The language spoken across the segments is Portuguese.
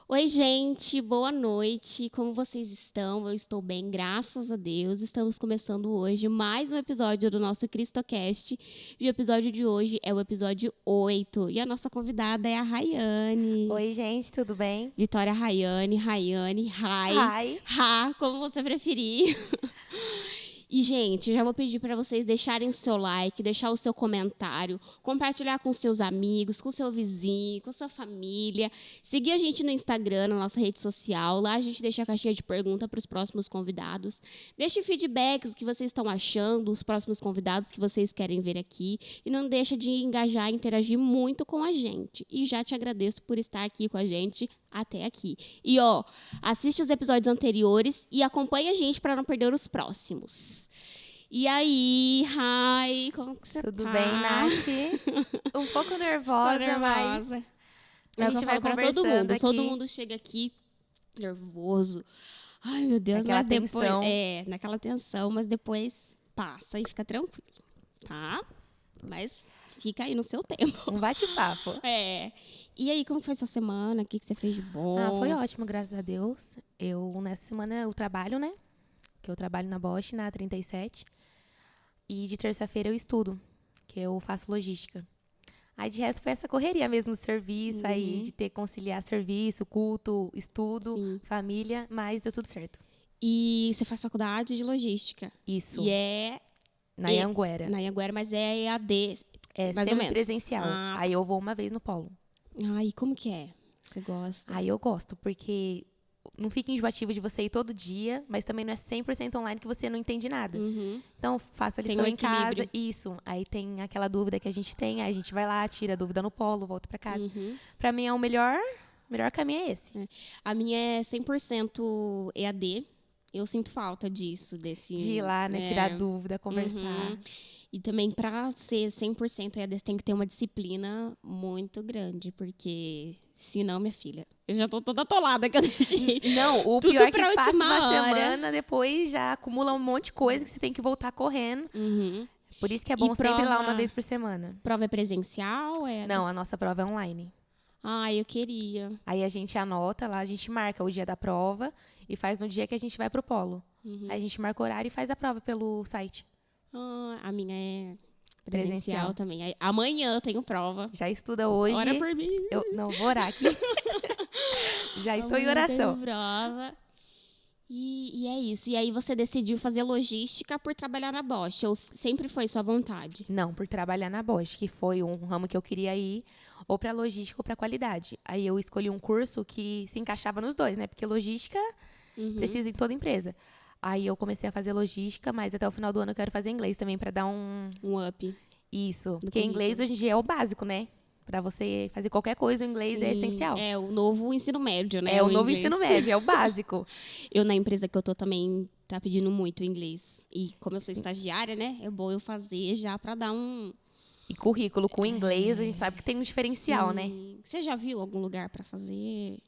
Oi, gente, boa noite. Como vocês estão? Eu estou bem, graças a Deus. Estamos começando hoje mais um episódio do nosso CristoCast. E o episódio de hoje é o episódio 8. E a nossa convidada é a Rayane. Oi, gente, tudo bem? Vitória Rayane, Rai, Hi. como você preferir. E, gente, já vou pedir para vocês deixarem o seu like, deixar o seu comentário, compartilhar com seus amigos, com seu vizinho, com sua família. Seguir a gente no Instagram, na nossa rede social. Lá a gente deixa a caixinha de pergunta para os próximos convidados. Deixe feedbacks, o que vocês estão achando, os próximos convidados que vocês querem ver aqui. E não deixa de engajar e interagir muito com a gente. E já te agradeço por estar aqui com a gente até aqui. E, assiste os episódios anteriores e acompanha a gente para não perder os próximos. E aí, Rai, como que você Tudo tá? bem, Nath? Um pouco nervosa, mas a gente vai para conversando aqui. Todo mundo chega aqui nervoso. Ai, meu Deus, Naquela mas depois tensão. naquela tensão, mas depois passa e fica tranquilo, tá? Mas fica aí no seu tempo. Um bate-papo. E aí, como foi essa semana? O que você fez de bom? Foi ótimo, graças a Deus. Nessa semana, eu trabalho, né? Que eu trabalho na Bosch, na 37. E de terça-feira eu estudo, que eu faço logística. Aí, de resto, foi essa correria mesmo do serviço, aí de ter que conciliar serviço, culto, estudo, Sim. família, mas deu tudo certo. E você faz faculdade de logística. Isso, E é na Anhanguera. na Anhanguera, mas é EAD, É mais ou menos. semi-presencial. Ah. Aí eu vou uma vez no polo. Ai, como que é? Você gosta? Aí eu gosto, porque não fica enjoativo de você ir todo dia, mas também não é 100% online que você não entende nada. Uhum. Então, faço a Tem lição um em casa. equilíbrio. Isso. Aí tem aquela dúvida que a gente tem, aí a gente vai lá, tira a dúvida no polo, volta pra casa. Uhum. Pra mim, é o melhor caminho é esse. A minha é 100% EAD. Eu sinto falta disso, desse... De ir lá, né, tirar dúvida, conversar. Uhum. E também, para ser 100% EAD, você tem que ter uma disciplina muito grande, porque senão, minha filha, eu já tô toda atolada que eu deixei. Não, o Tudo pior é que pra passa última uma hora. semana, depois já acumula um monte de coisa que você tem que voltar correndo. Uhum. Por isso que é bom E sempre ir lá prova- uma vez por semana. Prova é presencial? Não, a nossa prova é online. Ai, eu queria. Aí a gente anota lá, a gente marca o dia da prova e faz no dia que a gente vai pro polo. Uhum. Aí a gente marca o horário e faz a prova pelo site. A minha é presencial Presencial. também. Aí, amanhã eu tenho prova. Já estuda hoje. Ora por mim. Eu não vou orar aqui. Já estou em Amanhã eu oração. tenho prova. E é isso. E aí você decidiu fazer logística por trabalhar na Bosch? Ou sempre foi sua vontade? Não, por trabalhar na Bosch, que foi um ramo que eu queria ir, ou para logística ou para qualidade. Aí eu escolhi um curso que se encaixava nos dois, né? Porque logística precisa em toda empresa. Aí eu comecei a fazer logística, mas até o final do ano eu quero fazer inglês também para dar um Um up. isso, porque currículo. inglês hoje em dia é o básico, né? Para você fazer qualquer coisa, o inglês é Sim, essencial. É o novo ensino médio, né? É o novo inglês. ensino médio, é o básico. Eu, na empresa que eu tô, também tá pedindo muito inglês. E como eu sou estagiária, né? É bom eu fazer já pra dar um... E currículo com inglês, a gente sabe que tem um diferencial, né? Sim. Você já viu algum lugar pra fazer?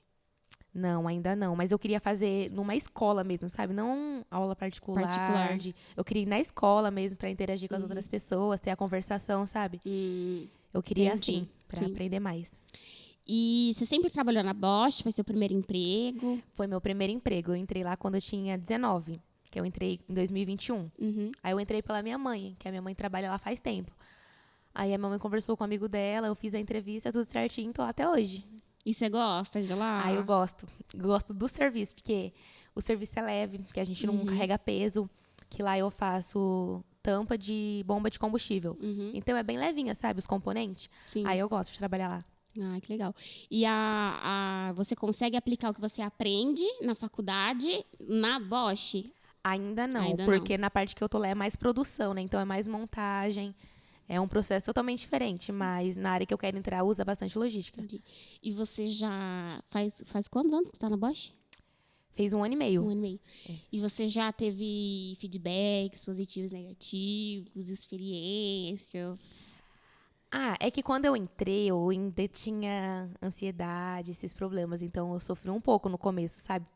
Não, ainda não. Mas eu queria fazer numa escola mesmo, sabe? Não aula particular. Particular. Eu queria ir na escola mesmo para interagir com as outras pessoas, ter a conversação, sabe? Eu queria Entendi. assim, para Sim. aprender mais. E você sempre trabalhou na Bosch? Foi seu primeiro emprego? Foi meu primeiro emprego. Eu entrei lá quando eu tinha 19, que eu entrei em 2021. Uhum. Aí eu entrei pela minha mãe, que a minha mãe trabalha lá faz tempo. Aí a minha mãe conversou com um amigo dela, eu fiz a entrevista, tudo certinho, tô lá até hoje. E você gosta de lá? Aí eu gosto. Gosto do serviço, porque o serviço é leve, que a gente não carrega peso, que lá eu faço tampa de bomba de combustível. Então é bem levinha, sabe, os componentes. Sim. Aí eu gosto de trabalhar lá. Ah, que legal. E você consegue aplicar o que você aprende na faculdade na Bosch? Ainda não, Ainda porque na parte que eu tô lá é mais produção, né? Então é mais montagem. É um processo totalmente diferente, mas na área que eu quero entrar usa bastante logística. Entendi. E você já faz quantos anos que você tá na Bosch? Fez 1 ano e meio. 1 ano e meio. E você já teve feedbacks positivos, negativos, experiências? É que quando eu entrei, eu ainda tinha ansiedade, esses problemas. Então eu sofri um pouco no começo, sabe?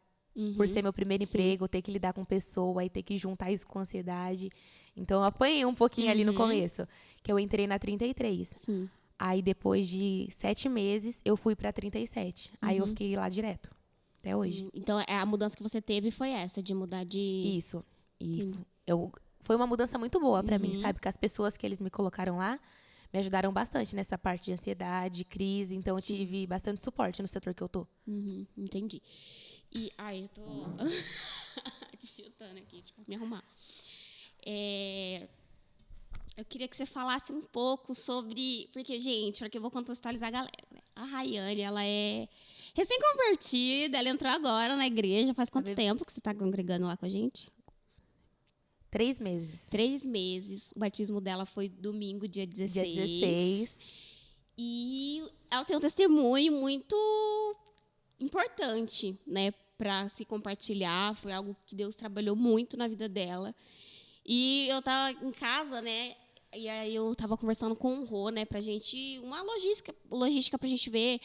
Por ser meu primeiro emprego, ter que lidar com pessoa e ter que juntar isso com ansiedade. Então eu apanhei um pouquinho ali no começo, que eu entrei na 33. Sim. Aí, depois de 7 meses, eu fui pra 37. Aí, eu fiquei lá direto. Até hoje. Então, a mudança que você teve foi essa, de mudar de... Isso. E foi uma mudança muito boa pra mim, sabe? Que as pessoas que eles me colocaram lá me ajudaram bastante nessa parte de ansiedade, crise. Então, eu tive bastante suporte no setor que eu tô. Entendi. E, eu tô digitando aqui, deixa eu me arrumar. Eu queria que você falasse um pouco sobre... Porque, gente, porque eu vou contextualizar a galera, né? A Rayane, ela é recém-convertida, ela entrou agora na igreja. Faz quanto tempo que você está congregando lá com a gente? 3 meses. 3 meses. O batismo dela foi domingo, dia 16. Dia 16. E ela tem um testemunho muito importante, né? Para se compartilhar. Foi algo que Deus trabalhou muito na vida dela. E eu estava em casa, né? E aí eu estava conversando com o Rô, né? Pra gente... Uma logística pra gente ver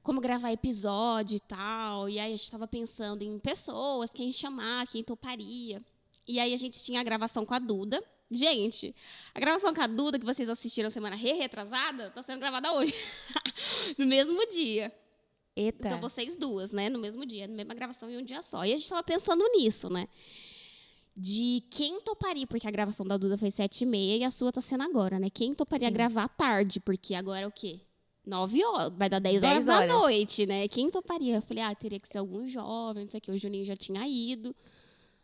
como gravar episódio e tal. E aí a gente estava pensando em pessoas, quem chamar, quem toparia. E aí a gente tinha a gravação com a Duda. Gente, a gravação com a Duda que vocês assistiram semana retrasada está sendo gravada hoje. No mesmo dia. Eita. Então, vocês duas, né? No mesmo dia, na mesma gravação em um dia só. E a gente estava pensando nisso, né? De quem toparia, porque a gravação da Duda foi 7h30 e a sua tá sendo agora, né? Quem toparia gravar à tarde, porque agora é o quê? 9 horas, vai dar 10 horas da noite, né? Quem toparia? Eu falei, teria que ser algum jovem, não sei o que. O Juninho já tinha ido.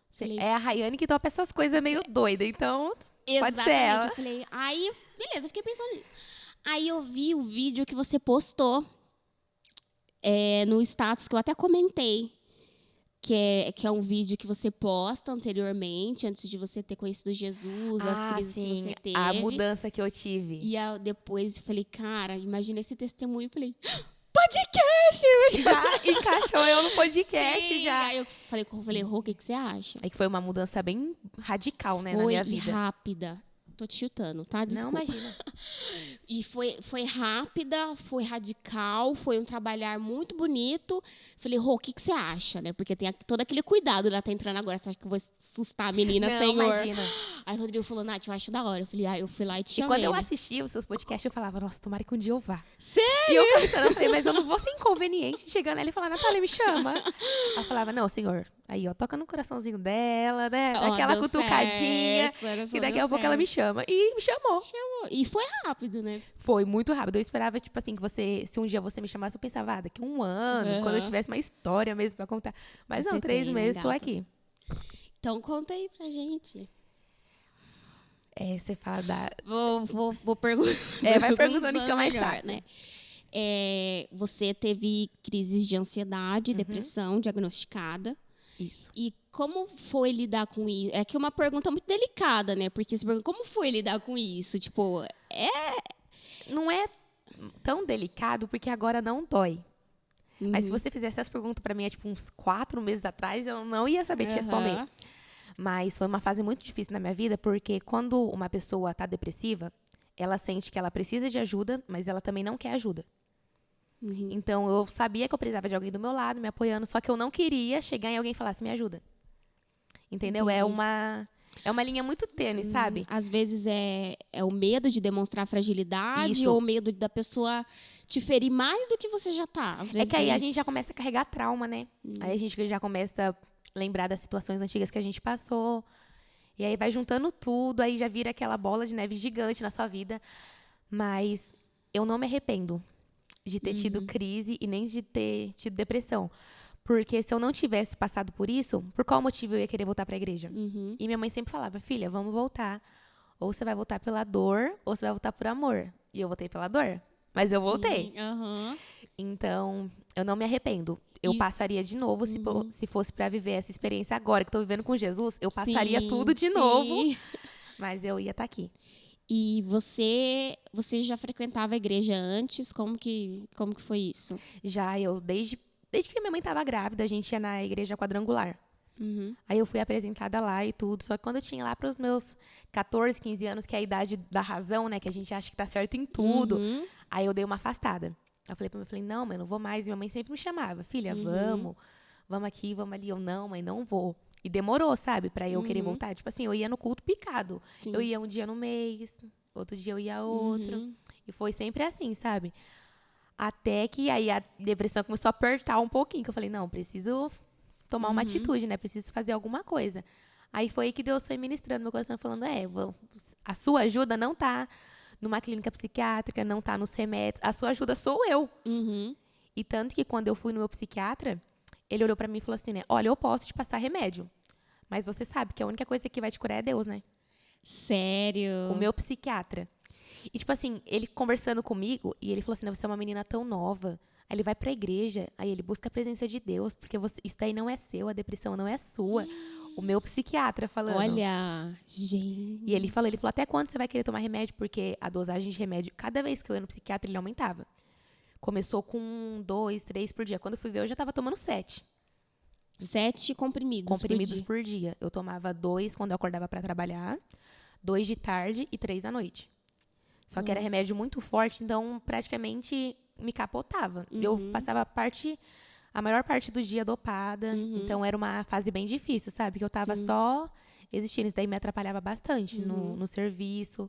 Falei, é a Rayane que topa essas coisas meio doidas, então pode ser ela. Eu falei, beleza, eu fiquei pensando nisso. Aí eu vi o vídeo que você postou no status, que eu até comentei. Que é um vídeo que você posta anteriormente, antes de você ter conhecido Jesus, as crises que você teve. A mudança que eu tive. E depois eu falei, cara, imagina esse testemunho. Eu falei, podcast! Já encaixou eu no podcast, Sim. já. Aí eu falei, Rô, o que você acha? É que foi uma mudança bem radical, né, Foi na minha vida. Rápida. Tô te chutando, tá? Desculpa. Não, imagina. E foi rápida, foi radical, foi um trabalhar muito bonito. Falei, Rô, o que você acha, né? Porque tem todo aquele cuidado, ela tá entrando agora, você acha que eu vou assustar a menina, não, senhor? Imagina. Aí o Rodrigo falou, Nath, eu acho da hora. Eu falei, eu fui lá e te chamei. E quando eu assistia os seus podcasts, eu falava, nossa, tomara que um dia eu vá. Sério? E eu pensando, eu falei, mas eu não vou ser inconveniente chegando nela e falar, Natália, me chama. Eu falava, não, senhor. Aí, toca no coraçãozinho dela, né? Dá aquela cutucadinha. E daqui a pouco ela me chama. E me chamou. E foi rápido, né? Foi muito rápido. Eu esperava, tipo assim, que se um dia você me chamasse, eu pensava, daqui a 1 ano, quando eu tivesse uma história mesmo pra contar. Mas não, 3 meses, tô aqui. Então, conta aí pra gente. Você fala da... Vou perguntar. Vai perguntando que fica mais fácil. Né? Você teve crises de ansiedade, depressão diagnosticada. Isso. E como foi lidar com isso? É que é uma pergunta muito delicada, né? Porque você pergunta, como foi lidar com isso? Tipo, Não é tão delicado, porque agora não dói. Mas se você fizesse essa pergunta pra mim, tipo, uns 4 meses atrás, eu não ia saber te responder. Mas foi uma fase muito difícil na minha vida, porque quando uma pessoa tá depressiva, ela sente que ela precisa de ajuda, mas ela também não quer ajuda. Então, eu sabia que eu precisava de alguém do meu lado, me apoiando, só que eu não queria chegar em alguém e falasse, me ajuda. Entendeu? Entendi. É uma linha muito tênue, sabe? Às vezes é o medo de demonstrar fragilidade. Isso. Ou o medo da pessoa te ferir mais do que você já tá. Às vezes que aí a gente já começa a carregar trauma, né? Aí a gente já começa a lembrar das situações antigas que a gente passou. E aí vai juntando tudo, aí já vira aquela bola de neve gigante na sua vida. Mas eu não me arrependo de ter tido crise e nem de ter tido depressão. Porque se eu não tivesse passado por isso, por qual motivo eu ia querer voltar para a igreja? E minha mãe sempre falava, filha, vamos voltar. Ou você vai voltar pela dor, ou você vai voltar por amor. E eu voltei pela dor, mas eu voltei. Então, eu não me arrependo. Eu passaria de novo, se fosse para viver essa experiência agora que estou vivendo com Jesus, eu passaria tudo de novo. Mas eu ia estar aqui. E você já frequentava a igreja antes? Como que foi isso? Já, desde que minha mãe estava grávida, a gente ia na igreja quadrangular. Aí eu fui apresentada lá e tudo. Só que quando eu tinha lá para os meus 14, 15 anos, que é a idade da razão, né? Que a gente acha que tá certo em tudo. Aí eu dei uma afastada. Eu falei pra minha mãe, não, mãe, não vou mais. E minha mãe sempre me chamava. Filha, vamos aqui, vamos ali. Eu, não, mãe, não vou. E demorou, sabe? Pra eu querer voltar. Tipo assim, eu ia no culto picado. Sim. Eu ia um dia no mês, outro dia eu ia outro. E foi sempre assim, sabe? Até que aí a depressão começou a apertar um pouquinho. Que eu falei, não, preciso tomar uma atitude, né? Preciso fazer alguma coisa. Aí foi aí que Deus foi ministrando meu coração, falando, a sua ajuda não tá numa clínica psiquiátrica, não tá nos remédios. A sua ajuda sou eu. Uhum. E tanto que quando eu fui no meu psiquiatra, ele olhou pra mim e falou assim, né? Olha, eu posso te passar remédio. Mas você sabe que a única coisa que vai te curar é Deus, né? Sério? O meu psiquiatra. E, tipo assim, ele conversando comigo, e ele falou assim, você é uma menina tão nova. Aí ele vai pra igreja, aí ele busca a presença de Deus, porque isso daí não é seu, a depressão não é sua. O meu psiquiatra falando. Olha, gente. E ele falou, até quando você vai querer tomar remédio? Porque a dosagem de remédio, cada vez que eu ia no psiquiatra, ele aumentava. Começou com 2, 3 por dia. Quando eu fui ver, eu já tava tomando 7. 7 comprimidos Por dia. Eu tomava 2 quando eu acordava pra trabalhar, 2 de tarde e 3 à noite. Só que era remédio muito forte, então praticamente me capotava. Eu passava a maior parte do dia dopada. Então era uma fase bem difícil, sabe? Que eu tava só existindo. Isso daí me atrapalhava bastante no serviço,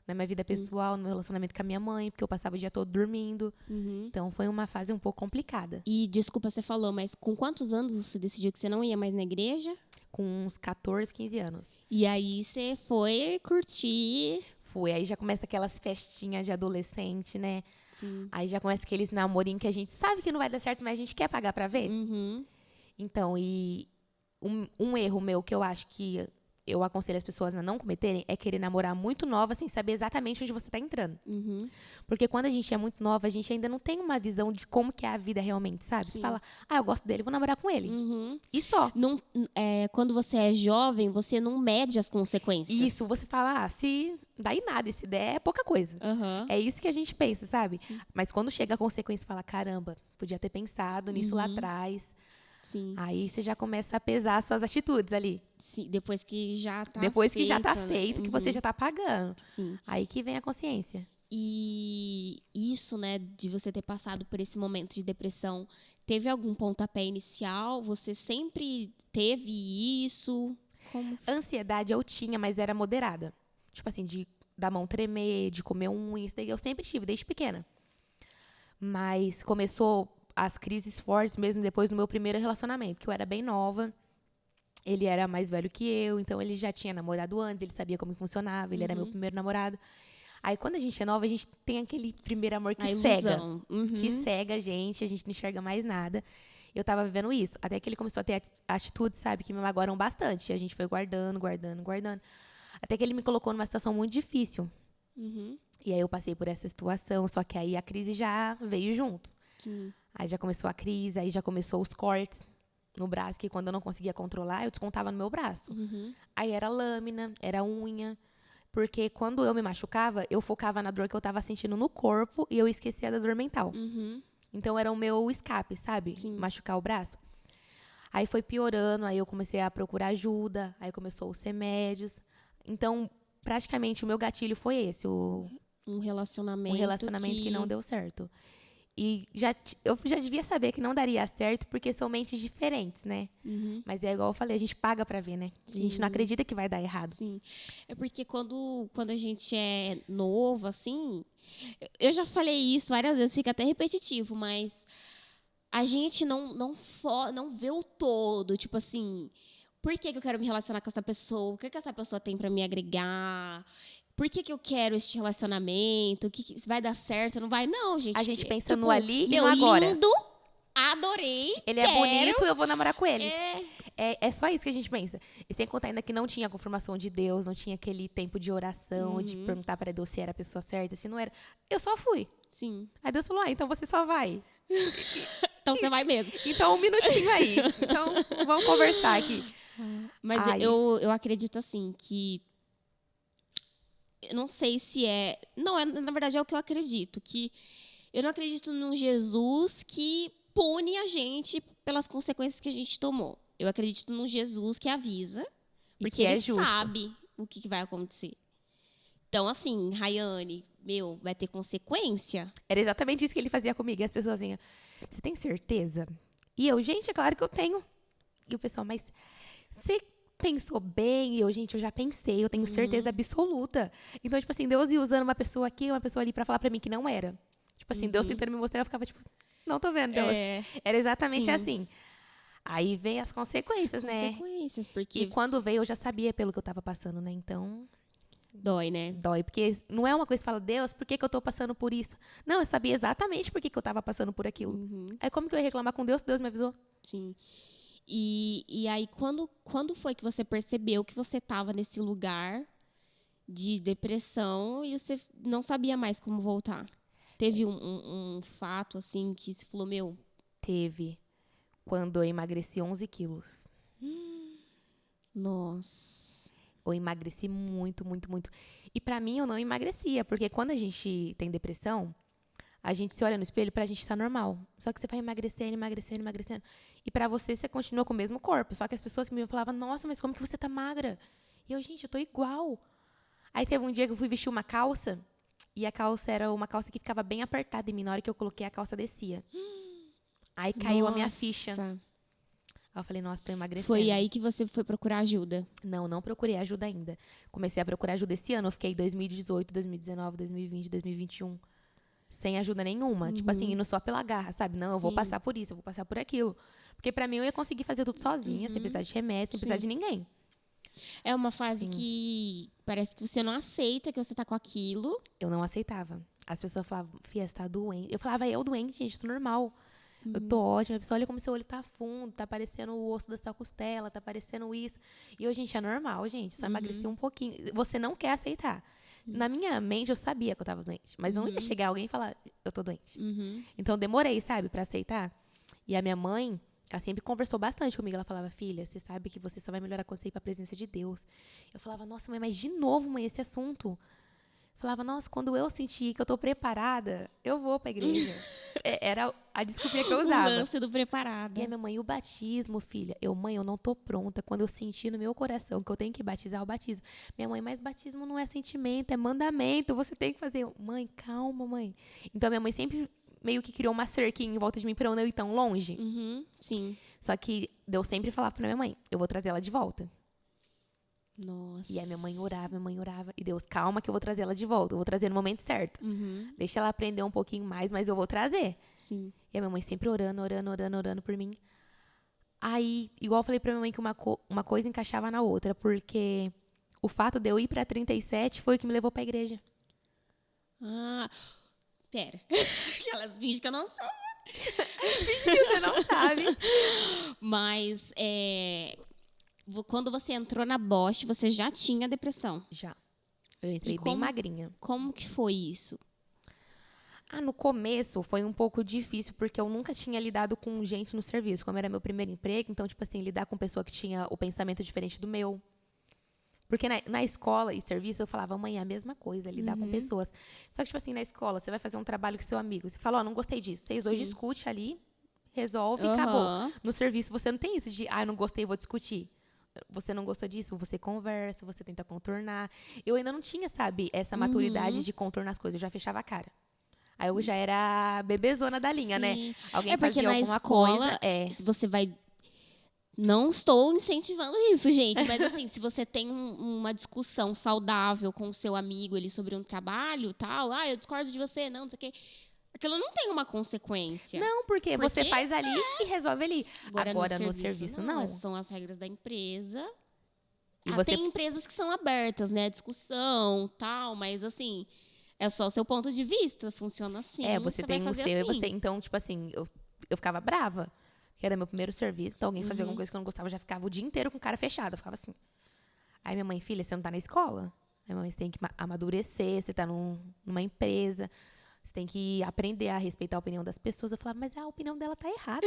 na minha vida pessoal, no meu relacionamento com a minha mãe, porque eu passava o dia todo dormindo. Então foi uma fase um pouco complicada. E desculpa, você falou, mas com quantos anos você decidiu que você não ia mais na igreja? Com uns 14, 15 anos. E aí você foi curtir. Aí já começa aquelas festinhas de adolescente, né? Sim. Aí já começa aqueles namorinhos que a gente sabe que não vai dar certo, mas a gente quer pagar pra ver. Então, e um erro meu que eu acho que eu aconselho as pessoas a não cometerem é querer namorar muito nova sem saber exatamente onde você tá entrando. Porque quando a gente é muito nova, a gente ainda não tem uma visão de como que é a vida realmente, sabe? Sim. Você fala, eu gosto dele, vou namorar com ele. E só. Não, quando você é jovem, você não mede as consequências. Isso, você fala, se dá em nada, se der, é pouca coisa. É isso que a gente pensa, sabe? Mas quando chega a consequência, fala, caramba, podia ter pensado nisso lá atrás. Sim. Aí você já começa a pesar as suas atitudes ali. Sim, depois que já tá que já tá feito, né? que você já tá pagando. Sim. Aí que vem a consciência. E isso, né, de você ter passado por esse momento de depressão, teve algum pontapé inicial? Você sempre teve isso? Como? Ansiedade eu tinha, mas era moderada. Tipo assim, da mão tremer, de comer unha, isso daí eu sempre tive, desde pequena. Mas começou as crises fortes mesmo depois do meu primeiro relacionamento, que eu era bem nova. Ele era mais velho que eu, então ele já tinha namorado antes, ele sabia como funcionava, ele era meu primeiro namorado. Aí, quando a gente é nova, a gente tem aquele primeiro amor que cega. Que cega a gente não enxerga mais nada. Eu tava vivendo isso. Até que ele começou a ter atitudes, sabe, que me magoaram bastante. E a gente foi guardando. Até que ele me colocou numa situação muito difícil. E aí eu passei por essa situação, só que aí a crise já veio junto. Sim. Aí já começou a crise, aí já começou os cortes no braço, que quando eu não conseguia controlar, eu descontava no meu braço. Aí era lâmina, era unha. Porque quando eu me machucava, eu focava na dor que eu tava sentindo no corpo e eu esquecia da dor mental. Então era o meu escape, sabe? Sim. Machucar o braço. Aí foi piorando, aí eu comecei a procurar ajuda, aí começou os remédios. Então, praticamente, o meu gatilho foi esse, um relacionamento que não deu certo. E eu já devia saber que não daria certo, porque são mentes diferentes, né? Mas é igual eu falei, a gente paga pra ver, né? Sim. A gente não acredita que vai dar errado. Sim. É porque quando a gente é novo, assim... Eu já falei isso várias vezes, fica até repetitivo, mas... A gente não vê o todo. Tipo assim... Por que eu quero me relacionar com essa pessoa? O que essa pessoa tem pra me agregar? Por que eu quero este relacionamento? Que vai dar certo? Não vai? Não, gente. A gente pensa tipo, no ali e meu, no agora. Lindo, adorei, Ele é bonito, eu vou namorar com ele. É. É só isso que a gente pensa. E sem contar ainda que não tinha a confirmação de Deus, não tinha aquele tempo de oração, de perguntar pra Deus se era a pessoa certa, se não era. Eu só fui. Sim. Aí Deus falou, então você só vai. Então você vai mesmo. Então, 1 minutinho aí. Então, vamos conversar aqui. Mas eu acredito assim que... Eu não sei se é... Não, na verdade é o que eu acredito. Que eu não acredito num Jesus que pune a gente pelas consequências que a gente tomou. Eu acredito num Jesus que avisa. Porque ele sabe o que vai acontecer. Então, assim, Rayane, vai ter consequência? Era exatamente isso que ele fazia comigo. E as pessoas assim, você tem certeza? E eu, gente, é claro que eu tenho. E o pessoal, mas você pensou bem? E eu, gente, eu já pensei, eu tenho certeza absoluta. Então, tipo assim, Deus ia usando uma pessoa aqui, uma pessoa ali pra falar pra mim que não era. Tipo assim, Deus tentando me mostrar, eu ficava tipo, não tô vendo, Deus. Era exatamente Sim. assim. Aí vem as consequências, né? Consequências, E porque quando veio, eu já sabia pelo que eu tava passando, né? Então, dói, né? dói. Porque não é uma coisa que fala, Deus, por que que eu tô passando por isso? Não, eu sabia exatamente por que que eu tava passando por aquilo. Aí como que eu ia reclamar com Deus se Deus me avisou? Sim. E aí, quando foi que você percebeu que você estava nesse lugar de depressão e você não sabia mais como voltar? Teve um fato, assim, que você falou, meu, Teve quando eu emagreci 11 quilos. nossa. Eu emagreci muito, muito, muito. E pra mim, eu não emagrecia, porque quando a gente tem depressão, a gente se olha no espelho, pra gente tá normal. Só que você vai emagrecendo, emagrecendo, emagrecendo. E pra você, você continua com o mesmo corpo. Só que as pessoas que me falavam, nossa, mas como que você tá magra? E eu, gente, eu tô igual. Aí teve um dia que eu fui vestir uma calça, e a calça era uma calça que ficava bem apertada em mim. Na hora que eu coloquei, a calça descia. Aí caiu a minha ficha. Nossa. Aí eu falei, nossa, tô emagrecendo. Foi aí que você foi procurar ajuda. Não procurei ajuda ainda. Comecei a procurar ajuda esse ano. Eu fiquei 2018, 2019, 2020, 2021. Sem ajuda nenhuma. Tipo assim, indo só pela garra, sabe? Não, eu vou Sim. passar por isso, eu vou passar por aquilo. Porque pra mim eu ia conseguir fazer tudo sozinha, sem precisar de remédio, sem precisar de ninguém. É uma fase Sim. que parece que você não aceita que você tá com aquilo. Eu não aceitava. As pessoas falavam, Fia, você tá doente. Eu falava, eu doente, gente, tô normal. Eu tô ótima. A pessoa, olha como seu olho tá fundo, tá aparecendo o osso da sua costela, tá aparecendo isso. E eu, gente, é normal, gente. Só emagreci um pouquinho. Você não quer aceitar. Na minha mente, eu sabia que eu tava doente. Mas não ia chegar alguém e falar, eu tô doente. Então, eu demorei, sabe, pra aceitar. E a minha mãe, ela sempre conversou bastante comigo. Ela falava, filha, você sabe que você só vai melhorar quando você ir pra presença de Deus. Eu falava, nossa, mãe, mas de novo, mãe, esse assunto. Falava, nossa, quando eu sentir que eu tô preparada, eu vou pra igreja. Era a desculpinha que eu O usava. lance do preparado. E a minha mãe, o batismo, filha? Mãe, eu não tô pronta. Quando eu sentir no meu coração que eu tenho que batizar, eu batizo. Minha mãe, mas batismo não é sentimento, é mandamento. Você tem que fazer. Mãe, calma, mãe. Então, minha mãe sempre meio que criou uma cerquinha em volta de mim pra eu não ir tão longe. Sim. Só que Deus sempre falava pra minha mãe, eu vou trazer ela de volta. Nossa. E aí minha mãe orava. E Deus, calma que eu vou trazer ela de volta. Eu vou trazer no momento certo. Deixa ela aprender um pouquinho mais, mas eu vou trazer. Sim. E a minha mãe sempre orando por mim. Aí, igual eu falei pra minha mãe que uma coisa encaixava na outra, porque o fato de eu ir pra 37 foi o que me levou pra igreja. Ah, pera. Aquelas vídeos que eu não sei. Você não sabe. Mas, quando você entrou na Bosch, você já tinha depressão. Já. Eu entrei E bem como- magrinha. Como que foi isso? No começo foi um pouco difícil, porque eu nunca tinha lidado com gente no serviço. Como era meu primeiro emprego, então, tipo assim, lidar com pessoa que tinha o pensamento diferente do meu. Porque na escola e serviço eu falava, mãe, é a mesma coisa, lidar com pessoas. Só que, tipo assim, na escola, você vai fazer um trabalho com seu amigo. Você fala, não gostei disso. Vocês dois discutem ali, resolve e acabou. No serviço, você não tem isso de, eu não gostei, vou discutir. Você não gostou disso, você conversa, você tenta contornar. Eu ainda não tinha, sabe, essa maturidade de contornar as coisas. Eu já fechava a cara. Aí eu já era a bebezona da linha, né? Sim. Alguém Porque fazia na alguma escola, coisa. se você vai... Não estou incentivando isso, gente. Mas, assim, se você tem uma discussão saudável com o seu amigo ali sobre um trabalho, tal... eu discordo de você, não sei o quê. Aquilo não tem uma consequência. Não, porque você faz ali e resolve ali. Agora no serviço, não. São as regras da empresa. E você... Tem empresas que são abertas, né? Discussão, tal. Mas, assim... É só o seu ponto de vista, funciona assim. Você tem vai o fazer seu assim. e você... Então, tipo assim, eu ficava brava. Que era meu primeiro serviço, então alguém fazia alguma coisa que eu não gostava, eu já ficava o dia inteiro com cara fechada, eu ficava assim. Aí minha mãe, filha, você não tá na escola? Aí minha mãe, você tem que amadurecer, você tá numa empresa, você tem que aprender a respeitar a opinião das pessoas. Eu falava, mas a opinião dela tá errada.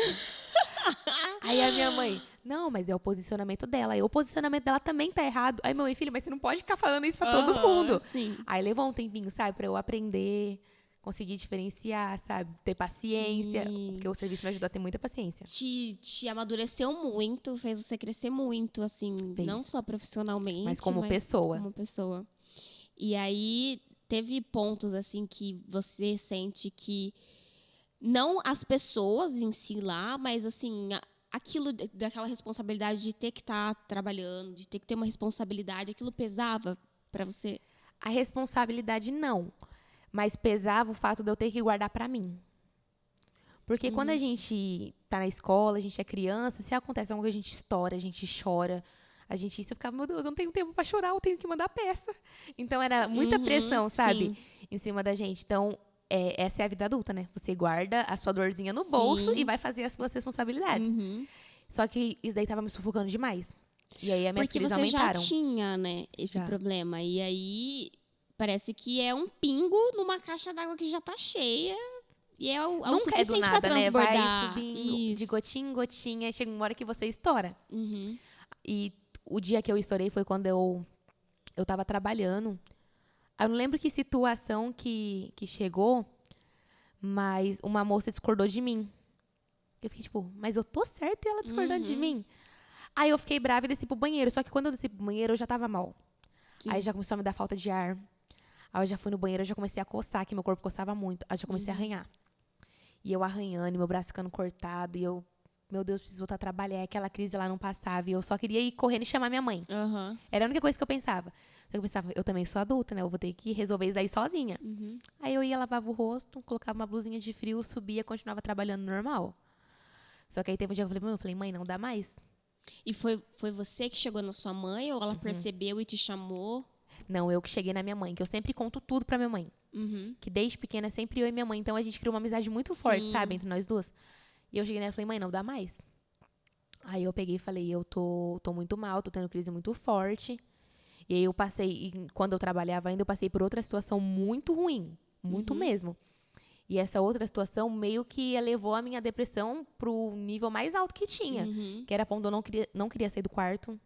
Aí a minha mãe, não, mas é o posicionamento dela. Aí o posicionamento dela também tá errado. Aí minha mãe, filha, mas você não pode ficar falando isso pra todo mundo. Sim. Aí levou um tempinho, sabe, pra eu aprender, conseguir diferenciar, sabe, ter paciência. Porque o serviço me ajudou a ter muita paciência. Te amadureceu muito, fez você crescer muito, assim, Fez. não só profissionalmente, Mas como pessoa. Como pessoa. E aí, teve pontos, assim, que você sente que não as pessoas em si lá, mas, assim, aquilo daquela responsabilidade de ter que estar trabalhando, de ter que ter uma responsabilidade, aquilo pesava para você? A responsabilidade não, mas pesava o fato de eu ter que guardar pra mim. Porque quando a gente tá na escola, a gente é criança, se acontece alguma coisa, a gente estoura, a gente chora. Você ficava, meu Deus, eu não tenho tempo pra chorar, eu tenho que mandar peça. Então era muita pressão, sabe? Sim. Em cima da gente. Então, essa é a vida adulta, né? Você guarda a sua dorzinha no bolso Sim. e vai fazer as suas responsabilidades. Só que isso daí tava me sufocando demais. E aí as minhas Porque crises você aumentaram. já tinha, né, esse Já. problema. E aí parece que é um pingo numa caixa d'água que já tá cheia. E é o Nunca é do suficiente nada, pra né? transbordar. Vai subindo de Isso. gotinha em gotinha, chega uma hora que você estoura. Uhum. E o dia que eu estourei foi quando eu tava trabalhando. Eu não lembro que situação que chegou, mas uma moça discordou de mim. Eu fiquei tipo, mas eu tô certa e ela discordando de mim? Aí eu fiquei brava e desci pro banheiro. Só que quando eu desci pro banheiro, eu já tava mal. Sim. Aí já começou a me dar falta de ar. Aí eu já fui no banheiro, eu já comecei a coçar, que meu corpo coçava muito. Aí eu já comecei a arranhar. E eu arranhando, meu braço ficando cortado. E eu, meu Deus, preciso voltar a trabalhar. E aquela crise lá não passava. E eu só queria ir correndo e chamar minha mãe. Aham. Era a única coisa que eu pensava. Só que eu pensava, eu também sou adulta, né? Eu vou ter que resolver isso aí sozinha. Aí eu ia, lavava o rosto, colocava uma blusinha de frio, subia, continuava trabalhando normal. Só que aí teve um dia que eu falei, mãe, não dá mais. E foi você que chegou na sua mãe ou ela percebeu e te chamou? Não, eu que cheguei na minha mãe, que eu sempre conto tudo pra minha mãe. Uhum. Que desde pequena, sempre eu e minha mãe. Então a gente criou uma amizade muito forte, Sim. sabe? Entre nós duas. E eu cheguei nela e falei, mãe, não dá mais. Aí eu peguei e falei, eu tô muito mal, tô tendo crise muito forte. E aí eu passei, e quando eu trabalhava ainda, eu passei por outra situação muito ruim. Muito mesmo. E essa outra situação meio que elevou a minha depressão pro nível mais alto que tinha. Que era quando eu não queria sair do quarto.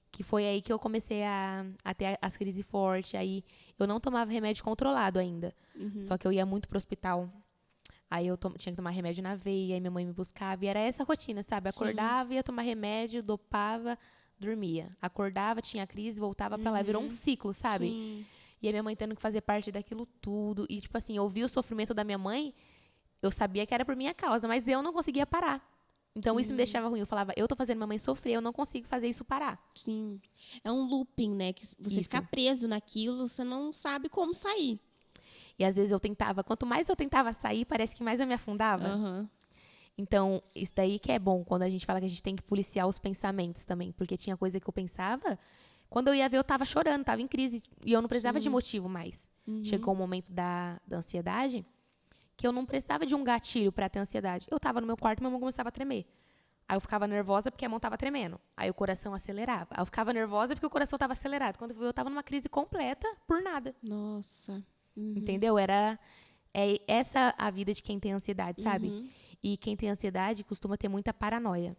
Que foi aí que eu comecei a ter as crises fortes. Aí eu não tomava remédio controlado ainda. Só que eu ia muito pro hospital. Aí eu tinha que tomar remédio na veia, aí minha mãe me buscava. E era essa rotina, sabe? Acordava, ia tomar remédio, dopava, dormia. Acordava, tinha crise, voltava pra lá. Virou um ciclo, sabe? Sim. E a minha mãe tendo que fazer parte daquilo tudo. E, tipo assim, eu vi o sofrimento da minha mãe, eu sabia que era por minha causa, mas eu não conseguia parar. Então, isso me deixava ruim. Eu falava, eu tô fazendo minha mãe sofrer, eu não consigo fazer isso parar. Sim. É um looping, né? Que você Isso. ficar preso naquilo, você não sabe como sair. E, às vezes, eu tentava. Quanto mais eu tentava sair, parece que mais eu me afundava. Aham. Então, isso daí que é bom, quando a gente fala que a gente tem que policiar os pensamentos também. Porque tinha coisa que eu pensava, quando eu ia ver, eu tava chorando, tava em crise. E eu não precisava de motivo mais. Chegou o momento da ansiedade, que eu não precisava de um gatilho pra ter ansiedade. Eu tava no meu quarto e minha mão começava a tremer. Aí eu ficava nervosa porque a mão tava tremendo. Aí o coração acelerava. Aí eu ficava nervosa porque o coração tava acelerado. Quando eu vi, eu tava numa crise completa por nada. Nossa. Entendeu? É essa a vida de quem tem ansiedade, sabe? E quem tem ansiedade costuma ter muita paranoia.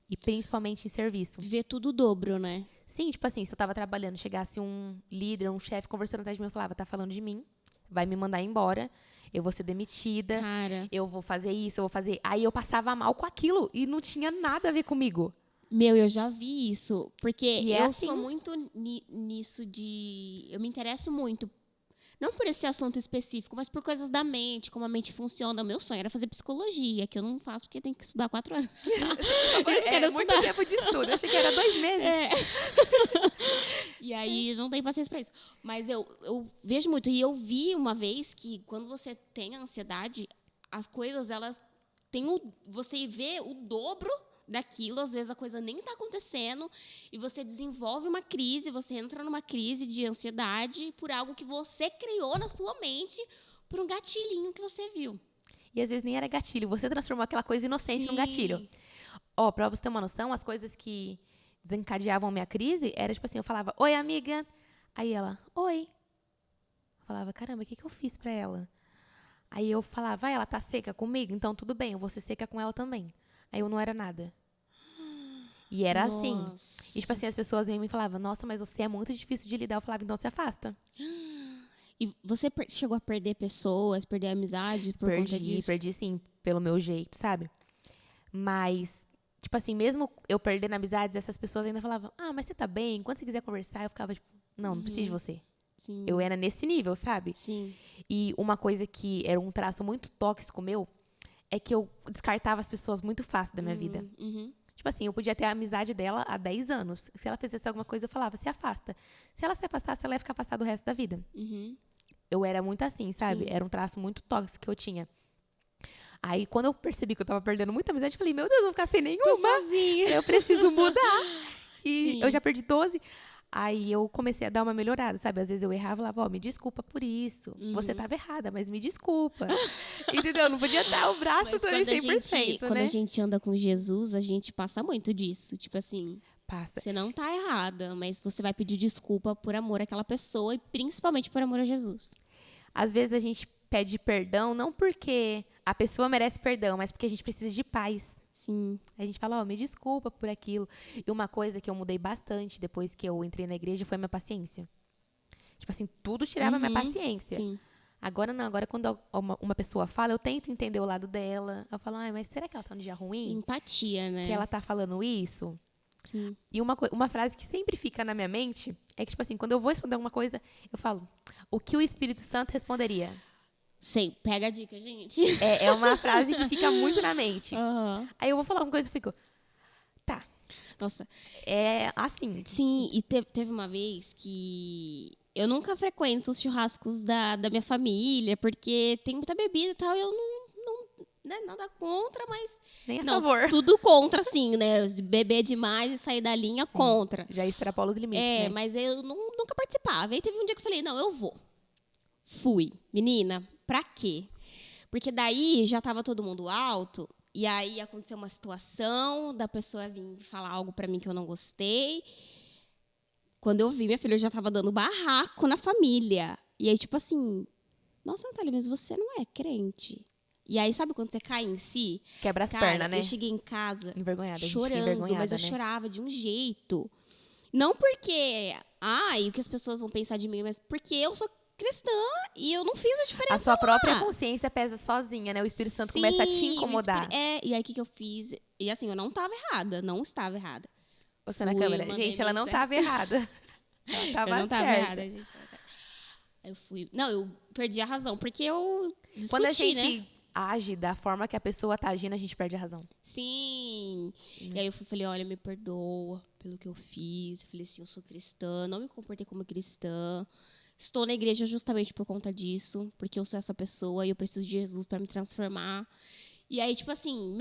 E principalmente em serviço. Viver tudo o dobro, né? Sim, tipo assim, se eu tava trabalhando, chegasse um líder, um chefe conversando atrás de mim e falava, tá falando de mim, vai me mandar embora, eu vou ser demitida, Cara, eu vou fazer isso, eu vou fazer... Aí eu passava mal com aquilo e não tinha nada a ver comigo. meu, eu já vi isso. Porque E é eu assim. sou muito nisso de... Eu me interesso muito. Não por esse assunto específico, mas por coisas da mente, como a mente funciona. O meu sonho era fazer psicologia, que eu não faço porque tem que estudar 4 anos. É muito tempo de estudo, eu achei que era 2 meses. E aí não tem paciência pra isso. Mas eu vejo muito. E eu vi uma vez que quando você tem ansiedade, as coisas, elas têm você vê o dobro daquilo, às vezes a coisa nem está acontecendo, e você desenvolve uma crise, você entra numa crise de ansiedade por algo que você criou na sua mente, por um gatilhinho que você viu. E às vezes nem era gatilho, você transformou aquela coisa inocente num Sim. gatilho. Ó, pra você ter uma noção, as coisas que desencadeavam minha crise, era tipo assim, eu falava, oi, amiga. Aí ela, oi. Eu falava, caramba, o que eu fiz pra ela? Aí eu falava, ela tá seca comigo? Então tudo bem, eu vou ser seca com ela também. Aí eu não era nada. E era assim. E tipo assim, as pessoas vinham e me falavam, nossa, mas você é muito difícil de lidar. Eu falava, então se afasta. E você chegou a perder pessoas, perder amizade por conta disso? Perdi sim, pelo meu jeito, sabe? Mas, tipo assim, mesmo eu perdendo amizades, essas pessoas ainda falavam, mas você tá bem? Quando você quiser conversar, eu ficava tipo, não preciso de você. Sim. Eu era nesse nível, sabe? Sim. E uma coisa que era um traço muito tóxico meu, é que eu descartava as pessoas muito fácil da minha vida. Uhum. Tipo assim, eu podia ter a amizade dela há 10 anos. Se ela fizesse alguma coisa, eu falava, se afasta. Se ela se afastasse, ela ia ficar afastada o resto da vida. Uhum. Eu era muito assim, sabe? Sim. Era um traço muito tóxico que eu tinha. Aí, quando eu percebi que eu tava perdendo muita amizade, eu falei, meu Deus, eu vou ficar sem Tô nenhuma. sozinha. Eu preciso mudar. E Sim. eu já perdi 12. Aí eu comecei a dar uma melhorada, sabe? Às vezes eu errava e falava, ó, me desculpa por isso. Você tava errada, mas me desculpa. Entendeu? Eu não podia dar o braço Mas também quando 100%, quando né? a gente anda com Jesus, a gente passa muito disso. Tipo assim, Passa. você não tá errada, mas você vai pedir desculpa por amor àquela pessoa e principalmente por amor a Jesus. Às vezes a gente pede perdão não porque a pessoa merece perdão, mas porque a gente precisa de paz. Sim. A gente fala, ó, me desculpa por aquilo. E uma coisa que eu mudei bastante depois que eu entrei na igreja foi a minha paciência. Tipo assim, tudo tirava a minha paciência. Sim. Agora não, agora quando uma pessoa fala, eu tento entender o lado dela. Eu falo, ai, mas será que ela tá num dia ruim? Empatia, né? Que ela tá falando isso? Sim. E uma frase que sempre fica na minha mente é que, tipo assim, quando eu vou responder alguma coisa, eu falo, o que o Espírito Santo responderia? Sei, pega a dica, gente. É uma frase que fica muito na mente. Aham. Aí eu vou falar uma coisa e fico, tá, Nossa. é assim. Sim, e teve uma vez que eu nunca frequento os churrascos da minha família, porque tem muita bebida e tal, e eu não né, nada contra, mas... Nem a não, favor. tudo contra, sim, né? Beber demais e sair da linha, contra. Já extrapola os limites, né? Mas eu nunca participava. Aí teve um dia que eu falei, não, eu vou. Fui. Menina, pra quê? Porque daí já tava todo mundo alto, e aí aconteceu uma situação da pessoa vir falar algo pra mim que eu não gostei. Quando eu vi, minha filha já tava dando barraco na família. E aí, tipo assim, nossa, Natália, mas você não é crente. E aí, sabe quando você cai em si? Quebra as Cara, pernas, né? eu cheguei em casa Envergonhada, a gente fica chorando, envergonhada, mas eu né? chorava de um jeito. Não porque, o que as pessoas vão pensar de mim, mas porque eu sou cristã e eu não fiz a diferença A sua própria lá. consciência pesa sozinha, né? O Espírito Santo começa a te Sim, incomodar. e aí o que eu fiz? E assim, eu não estava errada, não estava errada. Você na Fui, câmera. mandei Gente, ela não mensagem. tava errada. Ela tava Eu não estava certa. errada, a gente tava certa. Aí eu fui. Não, eu perdi a razão, porque eu discuti, Quando a gente né? age da forma que a pessoa tá agindo, a gente perde a razão. Sim. E aí eu falei, olha, me perdoa pelo que eu fiz. Eu falei assim, eu sou cristã, não me comportei como cristã. Estou na igreja justamente por conta disso, porque eu sou essa pessoa e eu preciso de Jesus para me transformar. E aí, tipo assim,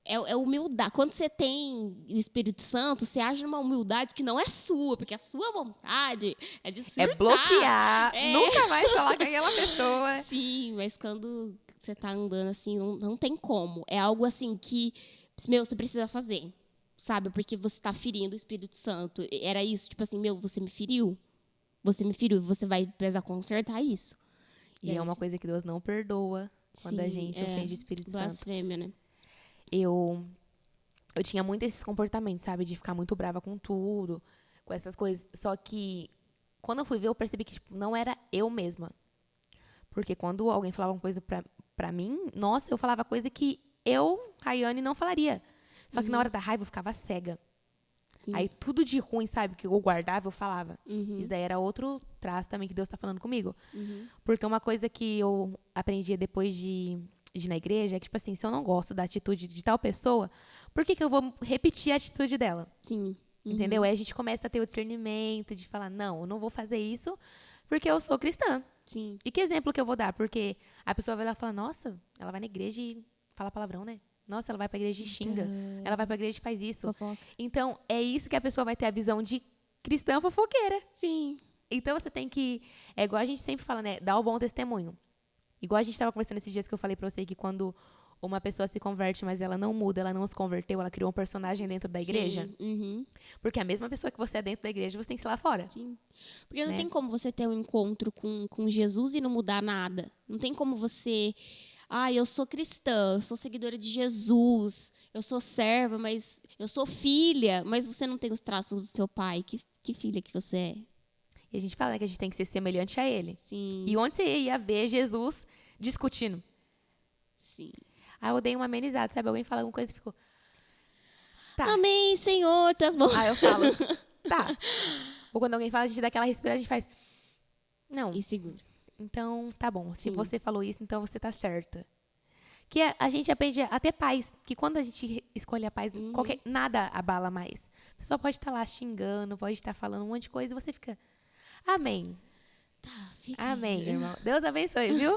é humildade. Quando você tem o Espírito Santo, você age numa humildade que não é sua, porque a sua vontade é de surtar. É bloquear. É. Nunca mais falar com aquela pessoa. Sim, mas quando você tá andando assim, não tem como. É algo assim que, você precisa fazer, sabe? Porque você tá ferindo o Espírito Santo. Era isso, tipo assim, você me feriu. Você me feriu, você vai precisar consertar isso. E é uma coisa que Deus não perdoa quando a Sim, gente ofende o Espírito Santo. blasfêmia, né? Eu tinha muito esses comportamentos, sabe? De ficar muito brava com tudo, com essas coisas. Só que, quando eu fui ver, eu percebi que tipo, não era eu mesma. Porque quando alguém falava uma coisa pra mim, nossa, eu falava coisa que eu, Rayane, não falaria. Só que na hora da raiva eu ficava cega. Sim. Aí tudo de ruim, sabe, que eu guardava, eu falava. Uhum. Isso daí era outro traço também que Deus tá falando comigo. Uhum. Porque uma coisa que eu aprendi depois de ir na igreja é que, tipo assim, se eu não gosto da atitude de tal pessoa, por que eu vou repetir a atitude dela? Sim. Uhum. Entendeu? Aí a gente começa a ter o discernimento de falar, não, eu não vou fazer isso porque eu sou cristã. Sim. E que exemplo que eu vou dar? Porque a pessoa vai lá e fala, nossa, ela vai na igreja e fala palavrão, né? Nossa, ela vai pra igreja e xinga. Ela vai pra igreja e faz isso. Fofoca. Então, é isso que a pessoa vai ter a visão de cristã fofoqueira. Sim. Então, você tem que... É igual a gente sempre fala, né? Dar o bom testemunho. Igual a gente estava conversando esses dias que eu falei pra você que quando uma pessoa se converte, mas ela não muda, ela não se converteu, ela criou um personagem dentro da igreja. Sim. Uhum. Porque a mesma pessoa que você é dentro da igreja, você tem que ser lá fora. Sim. Porque não Né? tem como você ter um encontro com Jesus e não mudar nada. Não tem como você... eu sou cristã, eu sou seguidora de Jesus, eu sou serva, mas eu sou filha, mas você não tem os traços do seu pai. Que filha que você é? E a gente fala, né, que a gente tem que ser semelhante a ele. Sim. E onde você ia ver Jesus discutindo? Sim. Aí eu dei uma amenizada, sabe? Alguém fala alguma coisa e ficou... Tá. Amém, Senhor, tuas bom. Aí eu falo, tá. Ou quando alguém fala, a gente dá aquela respirada, a gente faz... Não, E segura. então tá bom. Se Sim. você falou isso, então você tá certa. Que a gente aprende a ter paz. Que quando a gente escolhe a paz, nada abala mais. A pessoa pode estar lá xingando, pode estar falando um monte de coisa e você fica, amém. Tá, fica Amém, aí. irmão. Deus abençoe, viu?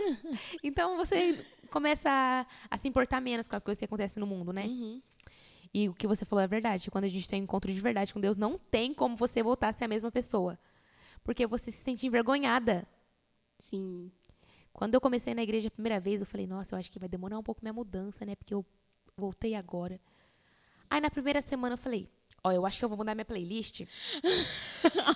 Então, você começa a se importar menos com as coisas que acontecem no mundo, né? E o que você falou é verdade. Quando a gente tem um encontro de verdade com Deus, não tem como você voltar a ser a mesma pessoa. Porque você se sente envergonhada. Sim. Quando eu comecei na igreja a primeira vez, eu falei, nossa, eu acho que vai demorar um pouco minha mudança, né? Porque eu voltei agora. Aí, na primeira semana, eu falei, ó, eu acho que eu vou mudar minha playlist.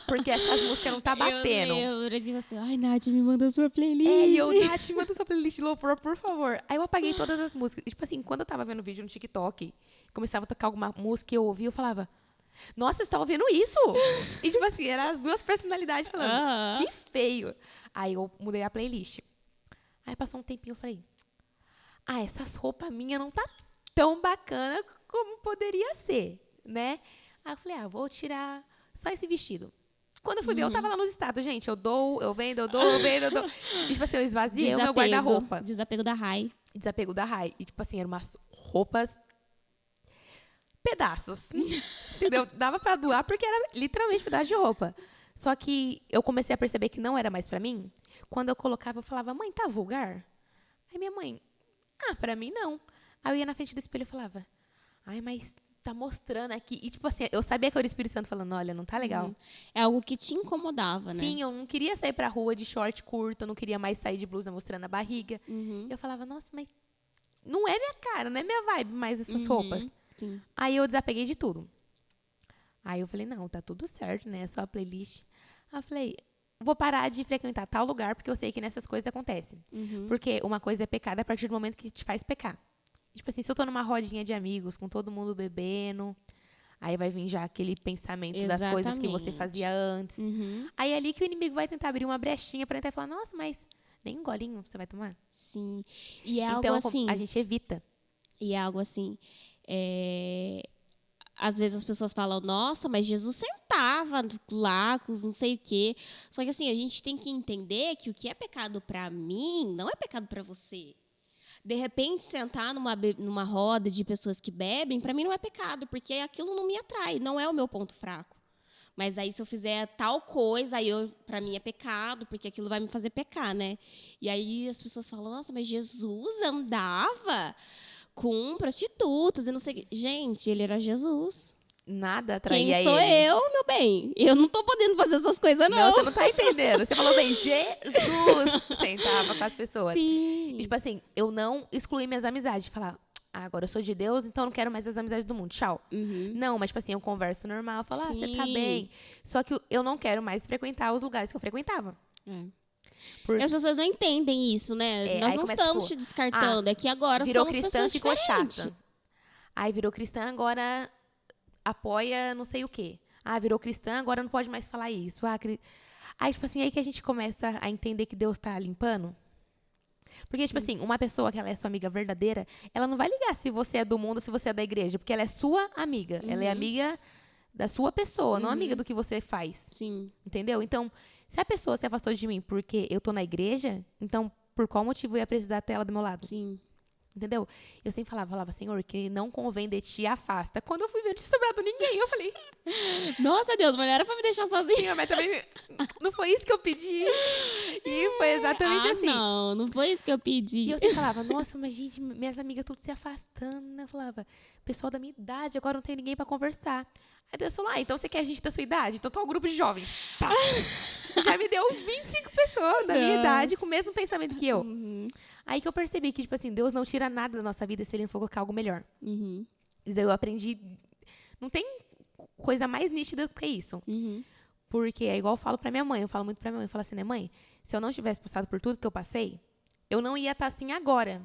Porque essas músicas não tá batendo. Eu lembro de você. Ai, Nath, me manda sua playlist. E eu, Nath, manda sua playlist de louvor, por favor. Aí eu apaguei todas as músicas. E, tipo assim, quando eu tava vendo vídeo no TikTok, começava a tocar alguma música e eu ouvia, eu falava, nossa, você tá ouvindo isso? E, tipo assim, eram as duas personalidades falando, que feio. Aí eu mudei a playlist. Aí passou um tempinho, eu falei, essas roupas minhas não tá tão bacana como poderia ser, né? Aí eu falei, vou tirar só esse vestido. Quando eu fui ver, eu tava lá nos status, gente. Eu dou, eu vendo, eu dou, eu vendo, eu dou. E, tipo assim, eu esvaziei o meu guarda-roupa. Desapego da Rai. Desapego da Rai. E, tipo assim, eram umas roupas pedaços. Entendeu? Dava pra doar porque era literalmente pedaço de roupa. Só que eu comecei a perceber que não era mais pra mim. Quando eu colocava, eu falava, mãe, tá vulgar? Aí minha mãe, pra mim não. Aí eu ia na frente do espelho e falava, ai, mas tá mostrando aqui. E, tipo assim, eu sabia que era o Espírito Santo falando, olha, não tá legal. É algo que te incomodava, né? Sim, eu não queria sair pra rua de short curto, eu não queria mais sair de blusa mostrando a barriga. Eu falava, nossa, mas não é minha cara, não é minha vibe mais essas roupas. Sim. Aí eu desapeguei de tudo. Aí eu falei, não, tá tudo certo, né? É só a playlist. Aí eu falei, vou parar de frequentar tal lugar, porque eu sei que nessas coisas acontecem. Porque uma coisa é pecado a partir do momento que te faz pecar. Tipo assim, se eu tô numa rodinha de amigos, com todo mundo bebendo, aí vai vir já aquele pensamento das coisas que você fazia antes. Aí é ali que o inimigo vai tentar abrir uma brechinha pra tentar falar, nossa, mas nem um golinho você vai tomar? Sim. E é Então, algo assim... a gente evita. E é algo assim... Às vezes as pessoas falam, nossa, mas Jesus sentava lá com não sei o quê. Só que assim, a gente tem que entender que o que é pecado pra mim não é pecado pra você. De repente, sentar numa roda de pessoas que bebem, pra mim não é pecado, porque aquilo não me atrai, não é o meu ponto fraco. Mas aí, se eu fizer tal coisa, aí pra mim é pecado, porque aquilo vai me fazer pecar, né? E aí as pessoas falam, nossa, mas Jesus andava com prostitutas e não sei o quê. Gente, ele era Jesus. Nada atraía Quem sou ele. eu, meu bem? Eu não tô podendo fazer essas coisas, não. Não, você não tá entendendo. Você falou bem, Jesus sentava com as pessoas. Sim. E, tipo assim, eu não excluí minhas amizades. Falar, agora eu sou de Deus, então eu não quero mais as amizades do mundo. Tchau. Não, mas, tipo assim, eu converso normal. Falo, você tá bem. Só que eu não quero mais frequentar os lugares que eu frequentava. E as pessoas não entendem isso, né? Nós não estamos te descartando. É que agora virou somos cristã, pessoas ficou diferentes. chata. Aí virou cristã, agora apoia não sei o quê. Virou cristã, agora não pode mais falar isso. Aí, tipo assim, aí que a gente começa a entender que Deus tá limpando. Porque, tipo assim, uma pessoa que ela é sua amiga verdadeira, ela não vai ligar se você é do mundo ou se você é da igreja, porque ela é sua amiga. Ela é amiga da sua pessoa, não amiga do que você faz. Sim. Entendeu? Então, se a pessoa se afastou de mim porque eu tô na igreja, então por qual motivo eu ia precisar ter ela do meu lado? Sim. Entendeu? Eu sempre falava, Senhor, que não convém de ti, afasta. Quando eu fui ver, não tinha sobrado ninguém. Eu falei, Nossa, Deus, mas não era pra me deixar sozinha. mas também não foi isso que eu pedi. E foi exatamente assim. Não foi isso que eu pedi. E eu sempre falava, nossa, mas gente, minhas amigas tudo se afastando. Eu falava, pessoal da minha idade, agora não tem ninguém pra conversar. Aí Deus falou, então você quer gente da sua idade? Então tá um grupo de jovens. Tá. Já me deu 25 pessoas da minha idade com o mesmo pensamento que eu. Aí que eu percebi que, tipo assim, Deus não tira nada da nossa vida se Ele não for colocar algo melhor. Isso aí eu aprendi. Não tem coisa mais nítida do que isso. Porque é igual eu falo pra minha mãe. Eu falo muito pra minha mãe. Eu falo assim, né, mãe? Se eu não tivesse passado por tudo que eu passei, eu não ia estar assim agora.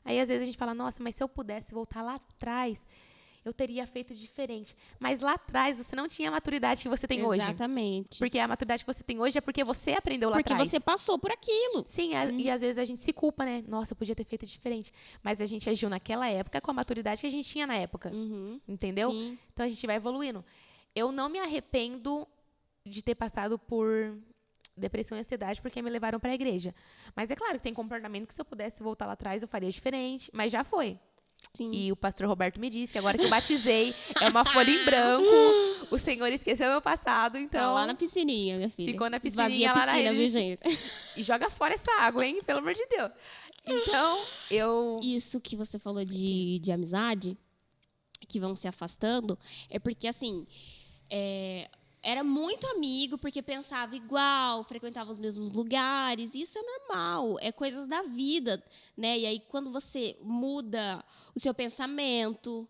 Aí, às vezes, a gente fala, nossa, mas se eu pudesse voltar lá atrás, eu teria feito diferente. Mas lá atrás, você não tinha a maturidade que você tem hoje. Exatamente. Porque a maturidade que você tem hoje é porque você aprendeu lá atrás. Porque você passou por aquilo. Sim, e às vezes a gente se culpa, né? Nossa, eu podia ter feito diferente. Mas a gente agiu naquela época com a maturidade que a gente tinha na época. Entendeu? Sim. Então a gente vai evoluindo. Eu não me arrependo de ter passado por depressão e ansiedade porque me levaram pra igreja. Mas é claro que tem comportamento que se eu pudesse voltar lá atrás, eu faria diferente. Mas já foi. Sim. E o pastor Roberto me disse que agora que eu batizei, é uma folha em branco. O Senhor esqueceu meu passado, então... Tá lá na piscininha, minha filha. Ficou na Esvazia piscininha a lá na piscina, rede. viu, gente? E joga fora essa água, hein? Pelo amor de Deus. Então, eu... Isso que você falou de amizade, que vão se afastando, é porque, assim, era muito amigo, porque pensava igual, frequentava os mesmos lugares. Isso é normal, é coisas da vida, né? E aí, quando você muda o seu pensamento,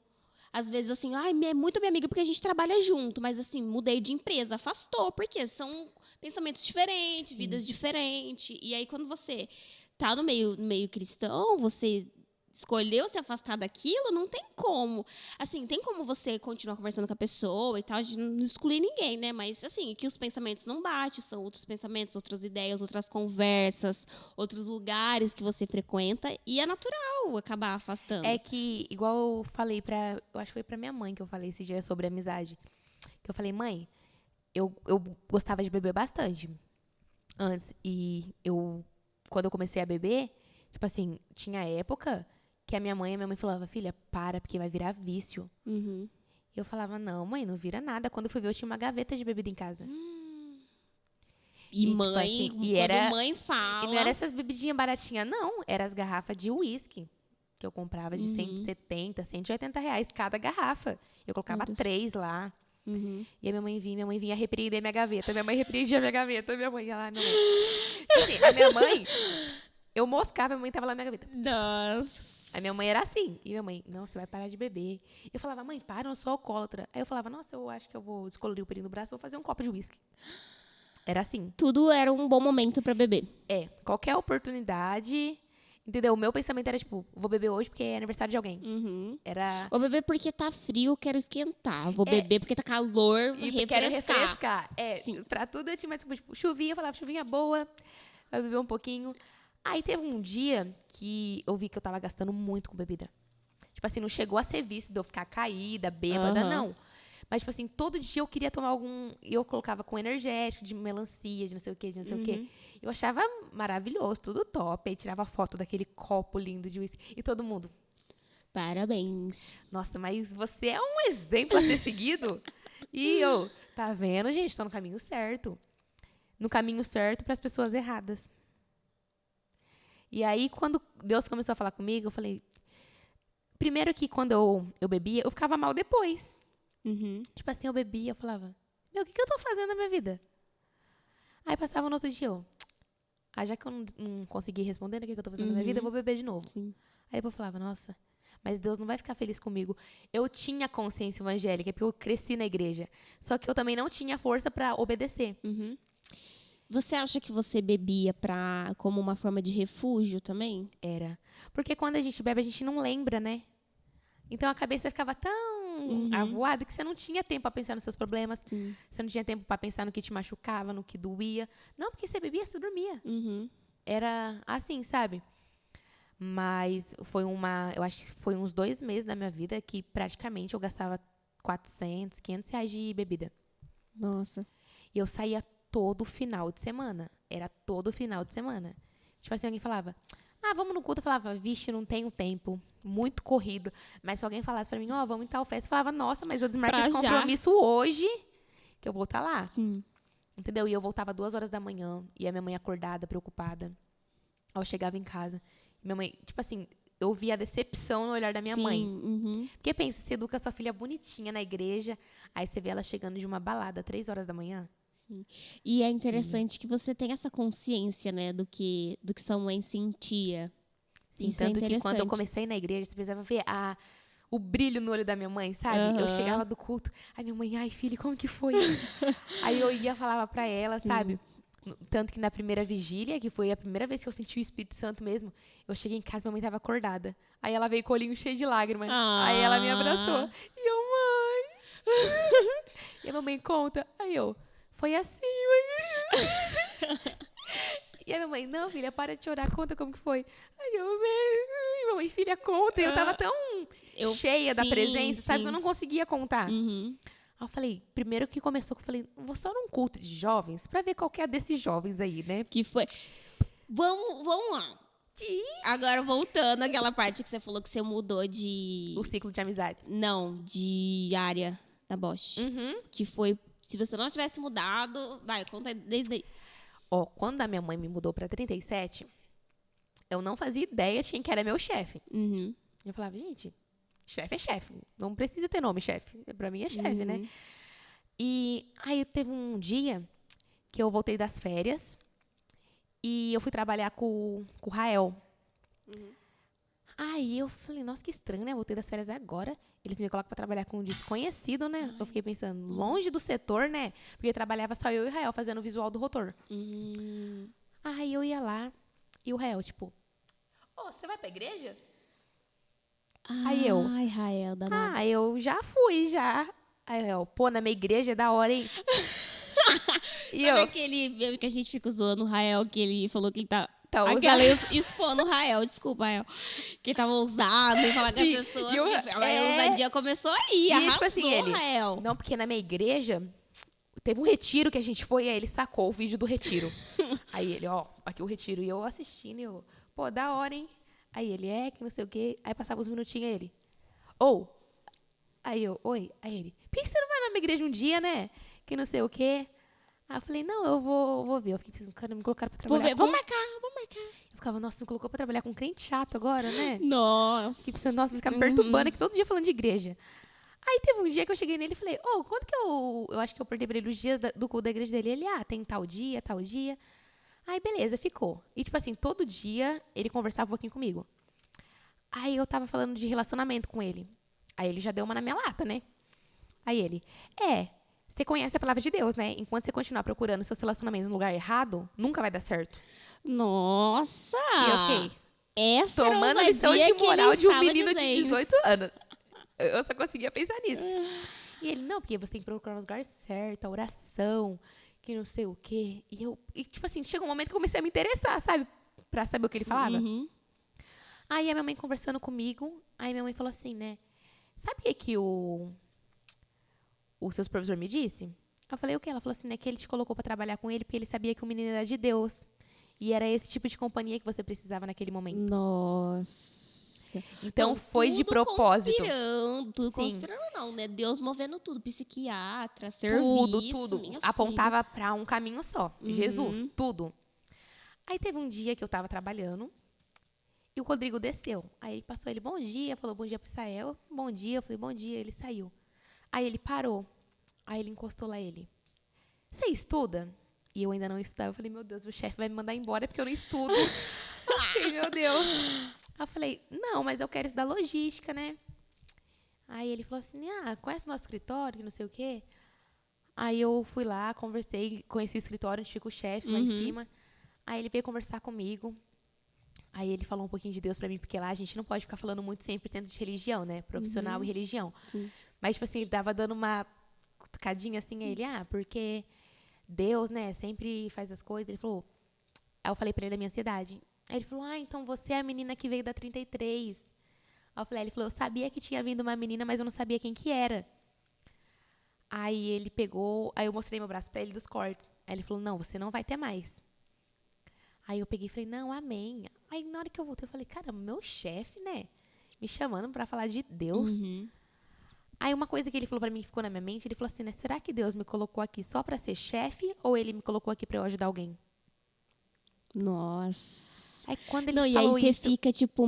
às vezes, assim, ai, é muito minha amiga porque a gente trabalha junto, mas, assim, mudei de empresa, afastou, porque são pensamentos diferentes, vidas diferentes. E aí, quando você tá no meio cristão, você escolheu se afastar daquilo, não tem como. Assim, tem como você continuar conversando com a pessoa e tal, de não excluir ninguém, né? Mas, assim, que os pensamentos não batem, são outros pensamentos, outras ideias, outras conversas, outros lugares que você frequenta, e é natural acabar afastando. É que, igual eu falei eu acho que foi pra minha mãe que eu falei esse dia sobre amizade. Que eu falei, mãe, eu gostava de beber bastante antes. E quando eu comecei a beber, tipo assim, tinha época que a minha mãe falava, filha, para, porque vai virar vício. Uhum. E eu falava, não, mãe, não vira nada. Quando eu fui ver, eu tinha uma gaveta de bebida em casa. E tipo mãe, assim, quando mãe fala... E não era essas bebidinhas baratinhas, não. Era as garrafas de uísque. Que eu comprava de 170, 180 reais cada garrafa. Eu colocava 3 lá. Uhum. E a minha mãe vinha repreender minha gaveta. Minha mãe repreendia minha gaveta. Minha mãe ia lá, não. Assim, a minha mãe, eu moscava, minha mãe tava lá na minha gaveta. Nossa. A minha mãe era assim. E minha mãe, não, você vai parar de beber. Eu falava, mãe, para, eu não sou alcoólatra. Aí eu falava, nossa, eu acho que eu vou descolorir o pelinho do braço, vou fazer um copo de uísque. Era assim. Tudo era um bom momento pra beber. Qualquer oportunidade, entendeu? O meu pensamento era, tipo, vou beber hoje porque é aniversário de alguém. Uhum. Era... Vou beber porque tá frio, quero esquentar. Vou beber porque tá calor, vou E quero refrescar. refrescar. Pra tudo eu tinha mais... Tipo, chovia, eu falava, chuvinha boa, vai beber um pouquinho. Aí teve um dia que eu vi que eu tava gastando muito com bebida. Tipo assim, não chegou a ser vício de eu ficar caída, bêbada, não. Mas, tipo assim, todo dia eu queria tomar algum... Eu colocava com energético, de melancia, de não sei o quê, de não sei o quê. Eu achava maravilhoso, tudo top. Aí tirava foto daquele copo lindo de uísque. E todo mundo... Parabéns. Nossa, mas você é um exemplo a ser seguido. E eu... Tá vendo, gente? Tô no caminho certo. No caminho certo pras pessoas erradas. E aí, quando Deus começou a falar comigo, eu falei... Primeiro que quando eu bebia, eu ficava mal depois. Uhum. Tipo assim, eu bebia, eu falava, meu, o que eu tô fazendo na minha vida? Aí passava no outro dia, já que eu não consegui responder o que eu tô fazendo na minha vida, eu vou beber de novo. Sim. Aí eu falava, nossa, mas Deus não vai ficar feliz comigo. Eu tinha consciência evangélica, porque eu cresci na igreja. Só que eu também não tinha força pra obedecer. Uhum. Você acha que você bebia como uma forma de refúgio também? Era. Porque quando a gente bebe, a gente não lembra, né? Então a cabeça ficava tão avoada que você não tinha tempo para pensar nos seus problemas. Sim. Você não tinha tempo para pensar no que te machucava, no que doía. Não, porque você bebia, você dormia. Uhum. Era assim, sabe? Mas eu acho que foi uns 2 meses da minha vida que praticamente eu gastava 400, 500 reais de bebida. Nossa. E eu saía todo final de semana. Era todo final de semana. Tipo assim, alguém falava, vamos no culto. Eu falava, vixe, não tenho tempo. Muito corrido. Mas se alguém falasse pra mim, vamos em tal festa, eu falava, nossa, mas eu desmarquei esse compromisso hoje, que eu vou estar lá. Sim. Entendeu? E eu voltava 2 horas da manhã, e a minha mãe acordada, preocupada. Aí eu chegava em casa. E minha mãe, tipo assim, eu via a decepção no olhar da minha mãe. Uhum. Porque pensa, você educa sua filha bonitinha na igreja, aí você vê ela chegando de uma balada 3 horas da manhã. Sim. E é interessante que você tem essa consciência, né, do que sua mãe sentia. Sim, Isso tanto é que quando eu comecei na igreja, você precisava ver o brilho no olho da minha mãe, sabe? Eu chegava do culto, aí minha mãe, ai, filha, como que foi? Aí eu ia, falava pra ela, sabe? Tanto que na primeira vigília, que foi a primeira vez que eu senti o Espírito Santo mesmo, eu cheguei em casa, minha mãe tava acordada. Aí ela veio com o olhinho cheio de lágrimas. Aí ela me abraçou. E eu, mãe... E a mamãe conta. Aí eu, foi assim, mãe. E a minha mãe, não, filha, para de chorar, conta como que foi. Aí eu, minha mãe, filha, conta. E eu tava tão cheia da presença, sabe? Que eu não conseguia contar. Uhum. Aí eu falei, primeiro que começou, que eu falei, vou só num culto de jovens pra ver qual que é desses jovens aí, né? Que foi... Vamos lá. Agora, voltando àquela parte que você falou que você mudou de... O ciclo de amizades. Não, de área da Bosch. Que foi... Se você não tivesse mudado... Vai, conta desde aí. Ó, quando a minha mãe me mudou pra 37, eu não fazia ideia de quem que era meu chefe. Eu falava, gente, chefe é chefe. Não precisa ter nome, chefe. Pra mim é chefe, né? E aí teve um dia que eu voltei das férias e eu fui trabalhar com o Rael. Aí eu falei, nossa, que estranho, né? Voltei das férias agora. Eles me colocam pra trabalhar com um desconhecido, né? Eu fiquei pensando, longe do setor, né? Porque trabalhava só eu e o Rael fazendo o visual do rotor. Aí eu ia lá e o Rael, tipo, ô, você vai pra igreja? Aí eu, Ai, Rael, danado. eu já fui, já. Aí eu, pô, na minha igreja é da hora, hein? E Sabe eu, aquele meme que a gente fica zoando o Rael, que ele falou que ele tá... ousado. Aquela expondo o Rael, desculpa, Rael. Que ele tava ousado em falar com as Sim, pessoas. e o- A ousadia começou aí, arrasou, tipo assim, ele, Rael. não, porque na minha igreja teve um retiro que a gente foi, aí ele sacou o vídeo do retiro. Aí ele, ó, aqui o retiro. E eu assistindo, e eu, pô, da hora, hein? Aí ele, que não sei o quê. Aí passava uns minutinhos, aí ele, aí eu, oi. Aí ele, por que você não vai na minha igreja um dia, né? Que não sei o quê. Aí eu falei, não, eu vou ver. Eu fiquei pensando, cara, me colocaram pra Vou trabalhar ver, vamos marcar. Eu ficava, nossa, me colocou pra trabalhar com crente chato agora, né? Nossa. Fiquei pensando, nossa, vai ficar me perturbando aqui todo dia falando de igreja. Aí teve um dia que eu cheguei nele e falei, quando que eu acho que eu perdi pra ele os dias do culto da igreja dele. Ele, tem tal dia, tal dia. Aí, beleza, ficou. E, tipo assim, todo dia ele conversava um pouquinho comigo. Aí eu tava falando de relacionamento com ele. Aí ele já deu uma na minha lata, né? Aí ele, você conhece a palavra de Deus, né? Enquanto você continuar procurando seus relacionamentos no lugar errado, nunca vai dar certo. Nossa. E eu fiquei Essa era a tomando lição ousadia de que ele moral de um estava menino de dizendo. 18 anos. Eu só conseguia pensar nisso. E ele, não, porque você tem que procurar os lugares certos, a oração, que não sei o quê. E tipo assim, chegou um momento que eu comecei a me interessar, sabe? Pra saber o que ele falava. Aí a minha mãe conversando comigo, aí minha mãe falou assim, né? Sabe o que o seu supervisor me disse? Eu falei, o quê? Ela falou assim, né? Que ele te colocou pra trabalhar com ele porque ele sabia que o menino era de Deus. E era esse tipo de companhia que você precisava naquele momento. Nossa. Então, Não, foi de propósito. Tudo Sim. conspirando não, né? Deus movendo tudo. Psiquiatra, serviço. Tudo. Minha Apontava pra um caminho só. Uhum. Jesus, tudo. Aí teve um dia que eu tava trabalhando e o Rodrigo desceu. Aí passou ele, bom dia, falou bom dia pro Israel. Bom dia, eu falei bom dia, ele saiu. Aí ele parou. Aí ele encostou lá ele. Você estuda? E eu ainda não estudava. Eu falei, meu Deus, o chefe vai me mandar embora porque eu não estudo. Eu fiquei, meu Deus. Aí eu falei, não, mas eu quero estudar logística, né? Aí ele falou assim, conhece o nosso escritório, que não sei o quê? Aí eu fui lá, conversei, conheci o escritório, onde fica o chefe lá em cima. Aí ele veio conversar comigo. Aí ele falou um pouquinho de Deus pra mim, porque lá a gente não pode ficar falando muito 100% de religião, né? Profissional e religião. Sim. Mas, tipo assim, ele tava dando uma cutucadinha assim a ele, porque Deus, né, sempre faz as coisas. Ele falou, aí eu falei pra ele da minha ansiedade. Aí ele falou, então você é a menina que veio da 33. Aí eu falei, ele falou, eu sabia que tinha vindo uma menina, mas eu não sabia quem que era. Aí ele pegou, aí eu mostrei meu braço pra ele dos cortes. Aí ele falou, não, você não vai ter mais. Aí eu peguei e falei, não, amém. Aí na hora que eu voltei, eu falei, caramba, meu chefe, né, me chamando pra falar de Deus. Aí uma coisa que ele falou pra mim que ficou na minha mente, ele falou assim, né, será que Deus me colocou aqui só pra ser chefe ou ele me colocou aqui pra eu ajudar alguém? Nossa. Aí quando ele Não, e aí falou você isso, fica tipo,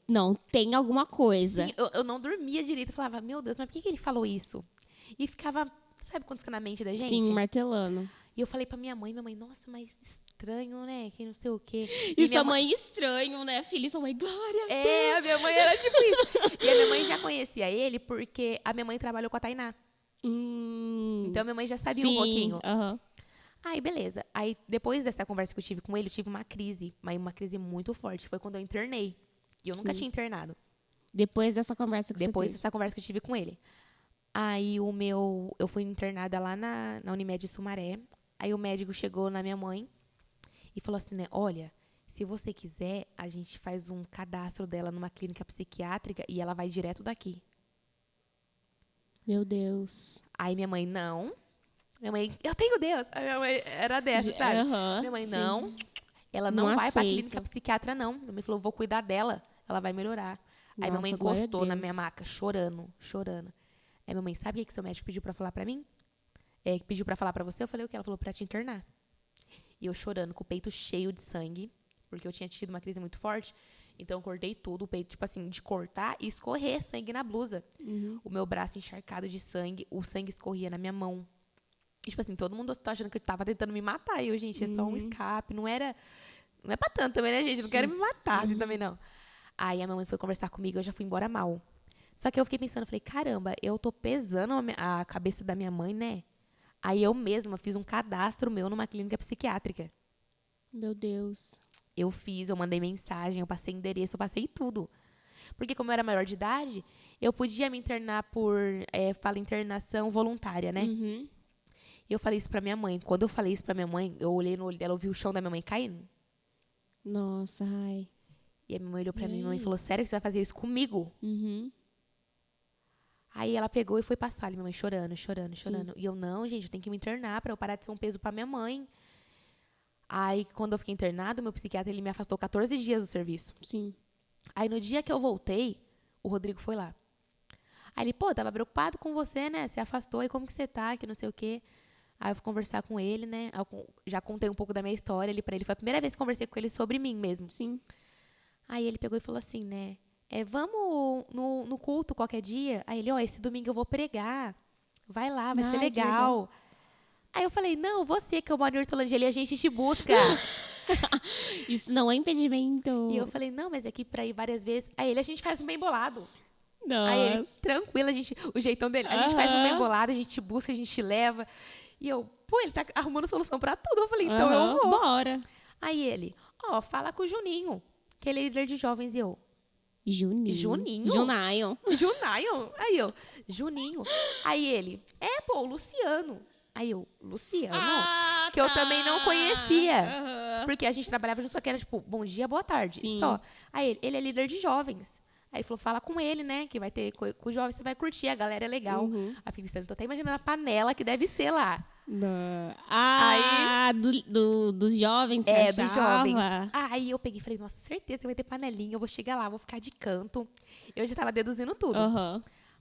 não, tem alguma coisa. sim, eu não dormia direito. Eu falava, meu Deus, mas por que ele falou isso? E ficava, sabe quando fica na mente da gente? Sim, martelando. E eu falei pra minha mãe, nossa, mas estranho, né? Que não sei o quê. E minha sua mãe estranho, né, filha? E sua mãe, glória. a minha mãe era tipo isso. E a minha mãe já conhecia ele porque a minha mãe trabalhou com a Tainá. Então, minha mãe já sabia um pouquinho. Aí, beleza. Aí, depois dessa conversa que eu tive com ele, eu tive uma crise. Mas uma crise muito forte. Foi quando eu internei. E eu nunca tinha internado. Depois dessa conversa que Depois você teve. dessa conversa que eu tive com ele. Aí, eu fui internada lá na Unimed Sumaré. Aí, o médico chegou na minha mãe e falou assim, né? Olha, se você quiser, a gente faz um cadastro dela numa clínica psiquiátrica e ela vai direto daqui. Meu Deus. Aí minha mãe, não. Minha mãe, eu tenho Deus. A minha mãe era dessa, sabe? Aham, Minha mãe, sim. não. Ela Não não vai pra aceita. clínica psiquiatra, não. Minha mãe falou, vou cuidar dela. Ela vai melhorar. Aí minha mãe Nossa, glória a encostou na Deus. minha maca, chorando, chorando. Aí minha mãe, sabe o que seu médico pediu pra falar pra mim? Que pediu pra falar pra você? Eu falei, o quê? Ela falou, pra te internar. E eu chorando, com o peito cheio de sangue, porque eu tinha tido uma crise muito forte. Então eu cortei tudo, o peito, tipo assim, de cortar e escorrer sangue na blusa. O meu braço encharcado de sangue, o sangue escorria na minha mão. E, tipo assim, todo mundo tá achando que eu tava tentando me matar. E eu, gente, é só um escape, não é pra tanto também, né, gente? Não quero me matar assim também, não. Aí a minha mãe foi conversar comigo, eu já fui embora mal. Só que eu fiquei pensando, falei, caramba, eu tô pesando a cabeça da minha mãe, né? Aí eu mesma fiz um cadastro meu numa clínica psiquiátrica. Meu Deus. Eu mandei mensagem, eu passei endereço, eu passei tudo. Porque como eu era maior de idade, eu podia me internar fala internação voluntária, né? Uhum. E eu falei isso pra minha mãe. Quando eu falei isso pra minha mãe, eu olhei no olho dela, eu vi o chão da minha mãe caindo. Nossa, ai. E a minha mãe olhou pra mim, minha mãe falou, sério que você vai fazer isso comigo? Uhum. Aí ela pegou e foi passar, minha mãe chorando, chorando, chorando. E eu, não, gente, eu tenho que me internar pra eu parar de ser um peso pra minha mãe. Aí, quando eu fiquei internado, meu psiquiatra, ele me afastou 14 dias do serviço. Sim. Aí, no dia que eu voltei, o Rodrigo foi lá. Aí ele, pô, tava preocupado com você, né? Se afastou, aí como que você tá, que não sei o quê. Aí eu fui conversar com ele, né? Já contei um pouco da minha história ali pra ele. Foi a primeira vez que eu conversei com ele sobre mim mesmo. Sim. Aí ele pegou e falou assim, né? Vamos no culto qualquer dia? Aí ele, esse domingo eu vou pregar. Vai lá, vai ser Ai, que legal. Aí eu falei, não, você que eu moro em Hortolândia ali, a gente te busca. Isso não é impedimento. E eu falei, não, mas é que pra ir várias vezes. Aí a gente faz um bem bolado. Nossa. Aí ele, tranquilo, o jeitão dele. A gente faz um bem bolado, a gente busca, a gente leva. E eu, pô, ele tá arrumando solução pra tudo. Eu falei, então eu vou. Bora. Aí ele, fala com o Juninho, que ele é líder de jovens. E eu, Juninho. Junaio. Aí eu, Juninho. Aí ele, pô, o Luciano. Aí eu, Luciano? Que eu também não conhecia. Porque a gente trabalhava junto, só que era tipo, bom dia, boa tarde. Sim. Só. Aí ele é líder de jovens. Aí ele falou, fala com ele, né? Que vai ter com os jovens, você vai curtir, a galera é legal. Aí eu fiquei pensando, tô até imaginando a panela que deve ser lá. Dos jovens, você achava? Dos jovens. Aí eu peguei e falei, nossa, certeza que vai ter panelinha, eu vou chegar lá, vou ficar de canto. Eu já tava deduzindo tudo.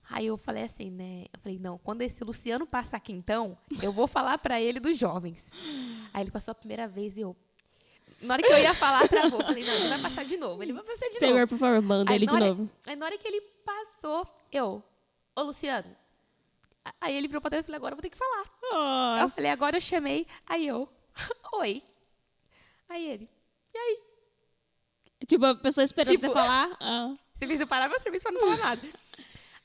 Aí eu falei assim, né? Eu falei, não, quando esse Luciano passar aqui então, eu vou falar pra ele dos jovens. Aí ele passou a primeira vez e eu... Na hora que eu ia falar, travou. Eu falei, não, ele vai passar de novo, Senhor, por favor, manda ele de novo. Aí na hora que ele passou, ô Luciano. Aí ele virou pra trás e falei, agora eu vou ter que falar. Nossa. Eu falei, agora eu chamei. Aí eu, oi. Aí ele, e aí? Tipo, a pessoa esperando você falar. Você fez eu parar meu serviço pra não falar nada.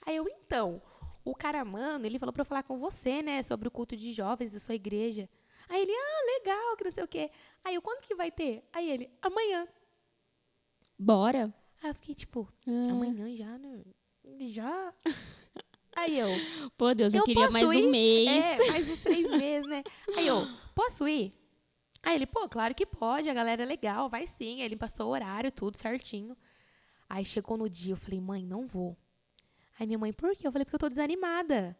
Aí eu, então, o cara, mano, ele falou pra eu falar com você, né, sobre o culto de jovens da sua igreja. Aí ele, legal, que não sei o quê. Aí eu, quando que vai ter? Aí ele, amanhã. Bora. Aí eu fiquei tipo, amanhã já, né? Já? Aí eu, pô, Deus, eu queria mais um mês. Mais uns 3 meses, né? Aí eu, posso ir? Aí ele, pô, claro que pode, a galera é legal, vai sim. Aí ele passou o horário, tudo certinho. Aí chegou no dia, eu falei, mãe, não vou. Aí minha mãe, por quê? Eu falei, porque eu tô desanimada.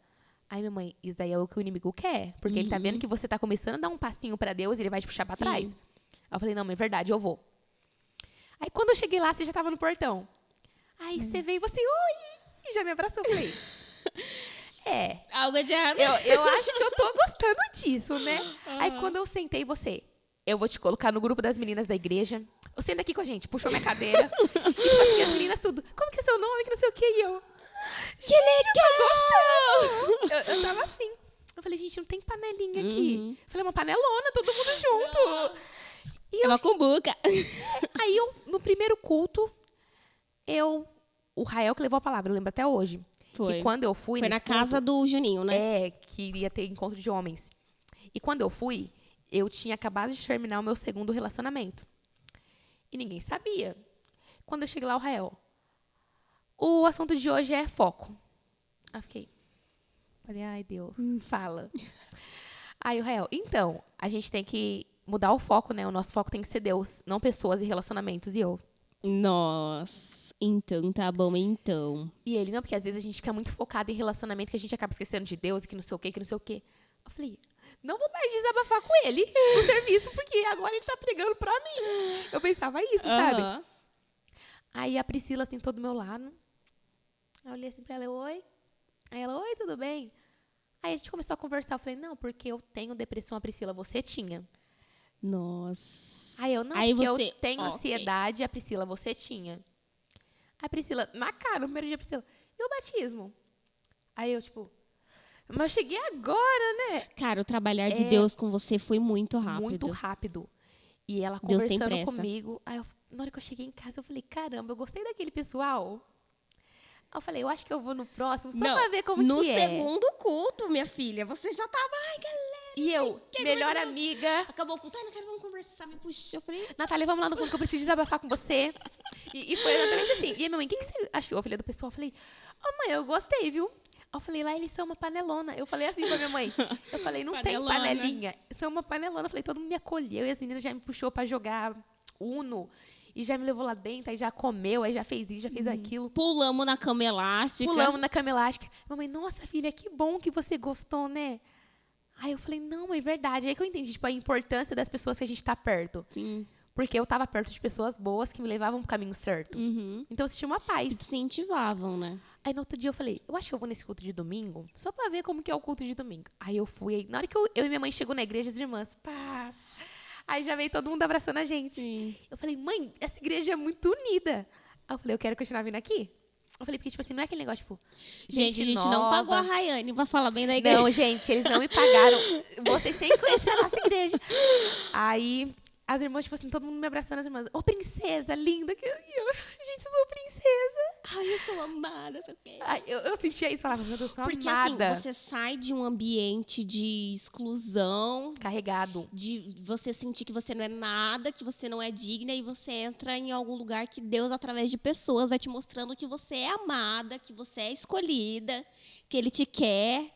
Aí minha mãe, isso daí é o que o inimigo quer. Porque ele tá vendo que você tá começando a dar um passinho pra Deus e ele vai te puxar pra trás. Aí eu falei, não, mas é verdade, eu vou. Aí quando eu cheguei lá, você já tava no portão. Aí você veio e você, oi! E já me abraçou, eu falei... Algo de errado. Eu acho que eu tô gostando disso, né? Aí quando eu sentei, eu vou te colocar no grupo das meninas da igreja. Você senta aqui com a gente, puxou minha cadeira. E tipo assim, as meninas tudo, como que é seu nome, que não sei o quê. E eu, que legal! Eu tava assim. Eu falei, gente, não tem panelinha aqui. Eu falei, uma panelona, todo mundo junto. E uma cumbuca. Aí no primeiro culto, o Rael que levou a palavra, eu lembro até hoje. Foi. Que quando eu fui... Foi na casa do Juninho, né? Que iria ter encontro de homens. E quando eu fui, eu tinha acabado de terminar o meu segundo relacionamento. E ninguém sabia. Quando eu cheguei lá, o Rael, o assunto de hoje é foco. Aí eu falei, ai Deus, fala. Aí o Rael, então, a gente tem que mudar o foco, né? O nosso foco tem que ser Deus, não pessoas e relacionamentos. E eu, Nossa, então tá bom, então. E ele, não, porque às vezes a gente fica muito focado em relacionamento que a gente acaba esquecendo de Deus e que não sei o quê, que não sei o quê. Eu falei, não vou mais desabafar com ele no serviço, porque agora ele tá pregando pra mim. Eu pensava isso, sabe? Aham. Aí a Priscila sentou do meu lado. Aí eu olhei assim pra ela, oi. Aí ela, oi, tudo bem? Aí a gente começou a conversar. Eu falei, não, porque eu tenho depressão, a Priscila, você tinha. Nossa. Aí eu, não, Aí porque você... eu tenho Ok. ansiedade, a Priscila, você tinha. A Priscila, na cara, no primeiro dia, a Priscila, e o batismo? Aí eu, tipo, mas eu cheguei agora, né? Cara, o trabalhar de Deus com você foi muito rápido. Muito rápido. E ela Deus tem conversando pressa. comigo. Aí, na hora que eu cheguei em casa, eu falei, caramba, eu gostei daquele pessoal. Aí eu falei, eu acho que eu vou no próximo, só pra ver como no que é. segundo culto, minha filha, você já tava... Ai, galera, E eu, melhor começou- amiga. acabou o culto. Ai, Natália, vamos conversar. Me puxou. Eu falei... Natália, vamos lá no fundo que eu preciso desabafar com você. E foi exatamente assim. E a minha mãe, o que você achou, filha do pessoal? Eu falei, mãe, eu gostei, viu? Eu falei, lá eles são uma panelona. Eu falei assim pra minha mãe. Eu falei, não tem Panelona. panelinha. São uma panelona. Eu falei, todo mundo me acolheu. E as meninas já me puxou pra jogar Uno. E já me levou lá dentro. Aí já comeu, aí já fez isso, já fez aquilo. Pulamos na cama elástica. Pulamos na cama elástica. Mamãe, nossa, filha, que bom que você gostou, né? Aí eu falei, não, é verdade. Aí que eu entendi, tipo, a importância das pessoas que a gente tá perto. Sim. Porque eu tava perto de pessoas boas que me levavam pro caminho certo. Uhum. Então eu senti uma Que paz. te incentivavam, né? Aí no outro dia eu falei, eu acho que eu vou nesse culto de domingo, só pra ver como que é o culto de domingo. Aí eu fui, aí, na hora que eu e minha mãe chegou na igreja, as irmãs, paz. Aí já veio todo mundo abraçando a gente. Sim. Eu falei, mãe, essa igreja é muito unida. Aí eu falei, eu quero continuar vindo aqui. Eu falei, porque, tipo assim, não é aquele negócio, tipo, Gente, a gente nova. não pagou a Rayane pra falar bem da igreja. Não, gente, eles não me pagaram. Vocês têm que conhecer a nossa igreja. Aí, as irmãs, tipo assim, todo mundo me abraçando, as irmãs. Ô, princesa, linda. Gente, eu sou princesa. Ai, eu sou amada, sei o quê. Aí, eu sentia isso, falava, meu Deus, eu sou Porque amada. assim, você sai de um ambiente de exclusão, Carregado. de você sentir que você não é nada, que você não é digna, e você entra em algum lugar que Deus, através de pessoas, vai te mostrando que você é amada, que você é escolhida, que Ele te quer.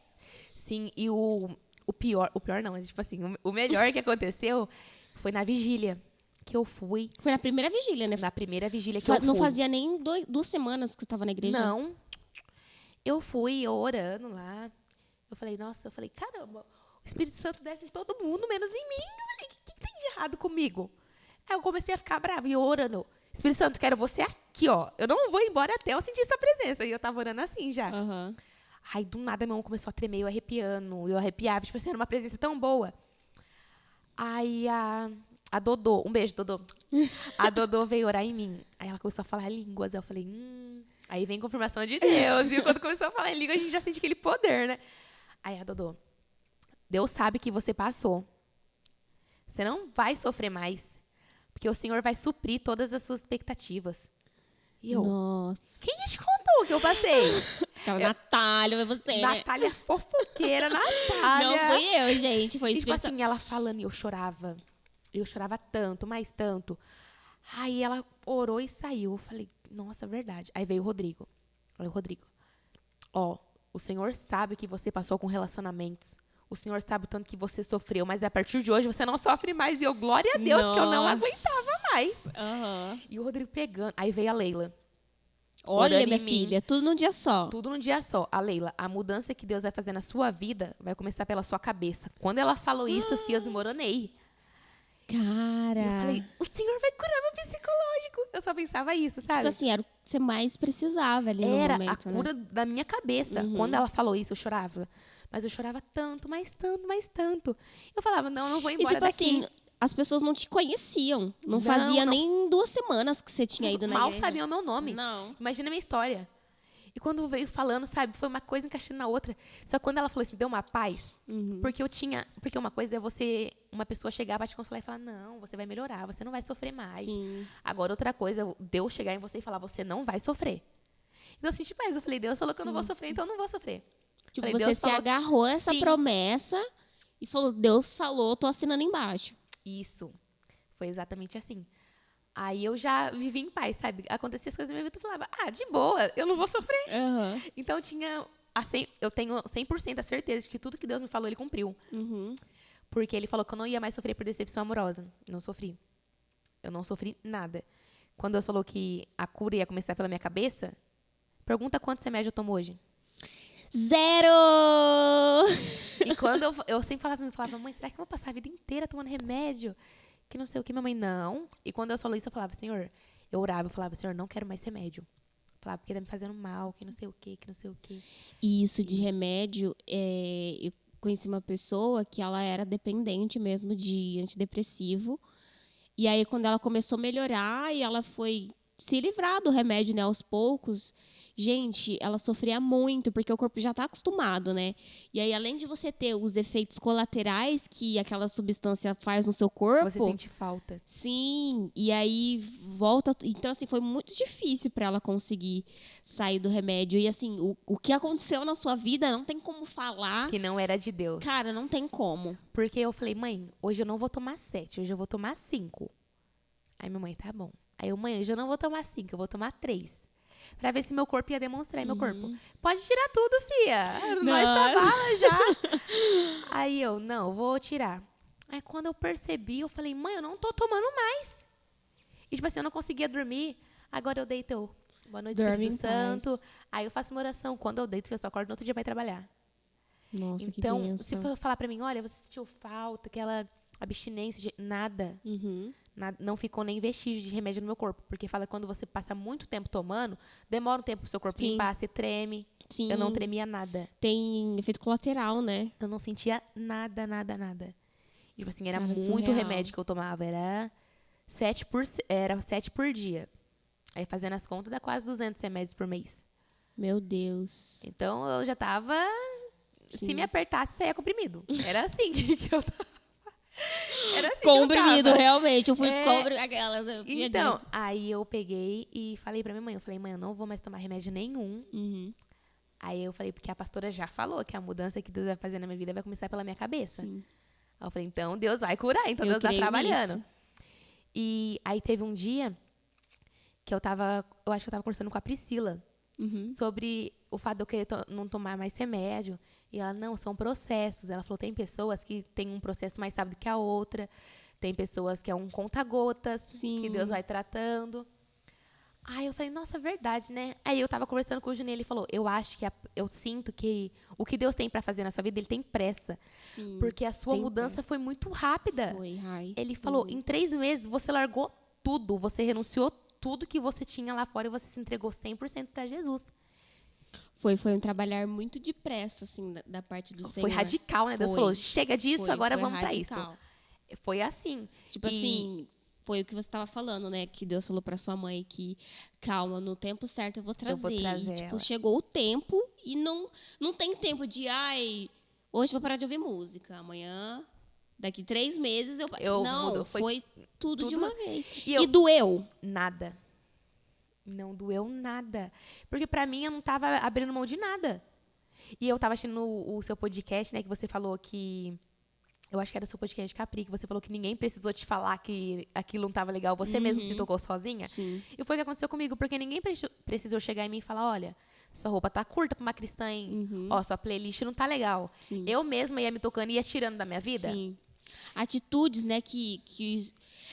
Sim, e o pior não, mas, tipo assim, o melhor que aconteceu foi na vigília que eu fui. Foi na primeira vigília, né? Na primeira vigília que eu fui. Não fazia nem 2 semanas que você estava na igreja? Não. Eu fui orando lá. Eu falei, nossa, caramba, o Espírito Santo desce em todo mundo, menos em mim. Eu falei, o que tem de errado comigo? Aí eu comecei a ficar brava e eu orando. Espírito Santo, quero você aqui, ó. Eu não vou embora até eu sentir sua presença. E eu tava orando assim já. Aham. Aí, do nada, minha mão começou a tremer, eu arrepiando. Eu arrepiava, tipo assim, era uma presença tão boa. Aí, a Dodô, um beijo, Dodô. A Dodô veio orar em mim. Aí ela começou a falar línguas. Eu falei, Aí vem confirmação de Deus. E quando começou a falar em língua, a gente já sente aquele poder, né? Aí a Dodô, Deus sabe que você passou. Você não vai sofrer mais. Porque o Senhor vai suprir todas as suas expectativas. E eu, Nossa. quem te contou que eu passei? Aquela Natália, foi você, né? Natália fofoqueira, Natália. Não fui eu, gente. Foi E, tipo Espírito assim, ela falando e eu chorava. Eu chorava tanto, mais tanto. Aí ela orou e saiu. Eu falei, nossa, verdade. Aí veio o Rodrigo. Aí o Rodrigo, ó, o Senhor sabe que você passou com relacionamentos. O Senhor sabe o tanto que você sofreu, mas a partir de hoje você não sofre mais. E eu, glória a Deus, que eu não Nossa. aguentava mais. Aham. E o Rodrigo pegando. Aí veio a Leila. Olha, Orando minha em mim. filha, tudo num dia só. Tudo num dia só. A Leila, a mudança que Deus vai fazer na sua vida vai começar pela sua cabeça. Quando ela falou isso, filha, eu desmoronei. Cara. E eu falei, o Senhor vai curar meu psicológico. Eu só pensava isso, sabe? Tipo assim, era o que você mais precisava ali no Era momento, a cura né? da minha cabeça. Quando ela falou isso, eu chorava. Mas eu chorava tanto, mais tanto, mais tanto. Eu falava, não, eu não vou E embora tipo daqui. assim, as pessoas não te conheciam. Não, Não, fazia não. nem 2 semanas que você tinha ido na Mal igreja. sabiam o meu nome. Não. Imagina a minha história. E quando veio falando, sabe, foi uma coisa encaixando na outra. Só que quando ela falou isso, me deu uma paz. Porque uma coisa é uma pessoa chegar pra te consolar e falar, não, você vai melhorar, você não vai sofrer mais. Sim. Agora, outra coisa é Deus chegar em você e falar, você não vai sofrer. Então, assim, tipo, eu falei, Deus falou que eu não vou sofrer, então eu não vou sofrer. Tipo, Falei, você Deus se falou- agarrou a essa Sim. promessa e falou, Deus falou, tô assinando embaixo. Isso. Foi exatamente assim. Aí eu já vivi em paz, sabe? Acontecia as coisas na minha vida e eu falava, de boa, eu não vou sofrer. Então eu tenho 100% a certeza de que tudo que Deus me falou, Ele cumpriu. Porque Ele falou que eu não ia mais sofrer por decepção amorosa. Não sofri. Eu não sofri nada. quando Deus falou que a cura ia começar pela minha cabeça, pergunta quantos remédios eu tomo hoje. 0! E quando eu sempre falava, mãe, será que eu vou passar a vida inteira tomando remédio? Que não sei o que, minha mãe, não. E quando Deus falou isso, eu falava, Senhor, eu orava, eu falava, Senhor, não quero mais remédio. Eu falava, porque tá me fazendo mal, que não sei o que, que não sei o que. E isso de remédio, eu conheci uma pessoa que ela era dependente mesmo de antidepressivo. E aí, quando ela começou a melhorar e ela foi se livrar do remédio, né, aos poucos, gente, ela sofria muito, porque o corpo já está acostumado, né? E aí, além de você ter os efeitos colaterais que aquela substância faz no seu corpo... Você sente falta. Sim, e aí volta... Então, assim, foi muito difícil para ela conseguir sair do remédio. E, assim, o que aconteceu na sua vida não tem como falar. Que não era de Deus. Cara, não tem como. Porque eu falei, mãe, hoje eu não vou tomar 7, hoje eu vou tomar 5. Aí minha mãe, tá bom. Aí eu, mãe, hoje eu não vou tomar 5, eu vou tomar 3. Pra ver se meu corpo ia demonstrar meu corpo. Pode tirar tudo, fia. Nós tá bala já. Aí eu, não, eu vou tirar. Aí quando eu percebi, eu falei, mãe, eu não tô tomando mais. E tipo assim, eu não conseguia dormir. Agora eu deito, eu, boa noite, Dorme Espírito em paz. Santo. Aí eu faço uma oração. Quando eu deito, eu só acordo no outro dia pra ir trabalhar. Nossa, que Então, bênção. se for falar pra mim, olha, você sentiu falta, aquela abstinência, nada. Uhum. Não ficou nem vestígio de remédio no meu corpo. Porque fala que quando você passa muito tempo tomando, demora um tempo pro seu corpo Sim. limpar, você treme. Sim. Eu não tremia nada. Tem efeito colateral, né? Eu não sentia nada, nada, nada. E, tipo assim, era Cara, muito surreal. remédio que eu tomava. Era 7 por dia. Aí, fazendo as contas, dá quase 200 remédios por mês. Meu Deus. Então, eu já tava... Sim. Se me apertasse, saía comprimido. Era assim que eu tava. Era assim Comprimido, que eu tava. realmente. Eu fui É, aquelas. Eu tinha Então, dito. aí eu peguei e falei pra minha mãe. Eu falei, mãe, eu não vou mais tomar remédio nenhum. Uhum. Aí eu falei, porque a pastora já falou que a mudança que Deus vai fazer na minha vida vai começar pela minha cabeça. Sim. Aí eu falei, então Deus vai curar, então Eu Deus tá creio trabalhando. nisso. E aí teve um dia que eu acho que eu tava conversando com a Priscila Uhum. sobre o fato de eu querer não tomar mais remédio. E ela, não, são processos. Ela falou, tem pessoas que têm um processo mais rápido que a outra. Tem pessoas que é um conta-gotas, Sim. que Deus vai tratando. Aí eu falei, nossa, verdade, né? Aí eu tava conversando com o Juninho, ele falou, eu sinto que o que Deus tem pra fazer na sua vida, ele tem pressa. Sim. Porque a sua Tem mudança pressa. foi muito rápida. Foi, Rai. Ele falou, em 3 meses você largou tudo, você renunciou tudo que você tinha lá fora e você se entregou 100% pra Jesus. Foi um trabalhar muito depressa, assim, da parte do Senhor. Foi radical, né? Deus Foi. falou, chega disso, Foi agora vamos radical. pra isso. Foi assim. Tipo assim, foi o que você estava falando, né? Que Deus falou pra sua mãe que, calma, no tempo certo eu vou trazer. trazer E, tipo, ela. chegou o tempo e não tem tempo de, hoje eu vou parar de ouvir música. Amanhã, daqui 3 meses Eu não, mudo. foi tudo de tudo. uma vez. E E doeu? Nada. Não doeu nada. Porque pra mim eu não tava abrindo mão de nada. E eu tava assistindo o seu podcast, né? Que você falou que... Eu acho que era o seu podcast Capri, que você falou que ninguém precisou te falar que aquilo não tava legal. Você mesmo se tocou sozinha. Sim. E foi o que aconteceu comigo. Porque ninguém precisou chegar em mim e falar, olha, sua roupa tá curta pra uma cristã, hein? Ó, sua playlist não tá legal. Sim. Eu mesma ia me tocando e ia tirando da minha vida. Sim. Atitudes, né, que...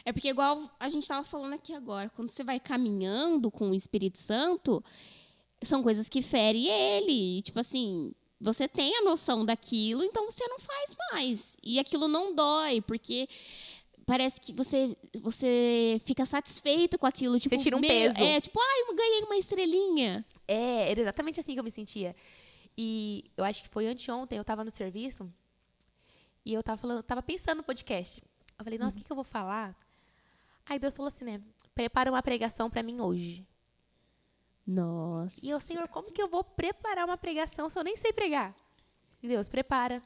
É porque igual a gente estava falando aqui agora, quando você vai caminhando com o Espírito Santo, são coisas que ferem ele. Tipo assim, você tem a noção daquilo, então você não faz mais. E aquilo não dói, porque parece que você fica satisfeito com aquilo. Tipo, Você tira um peso. Tipo, eu ganhei uma estrelinha. Era exatamente assim que eu me sentia. E eu acho que foi anteontem, eu tava no serviço e eu tava pensando no podcast. Eu falei, nossa, o que eu vou falar? Aí Deus falou assim, né? Prepara uma pregação pra mim hoje. Nossa. E eu, Senhor, como que eu vou preparar uma pregação se eu nem sei pregar? E Deus, prepara.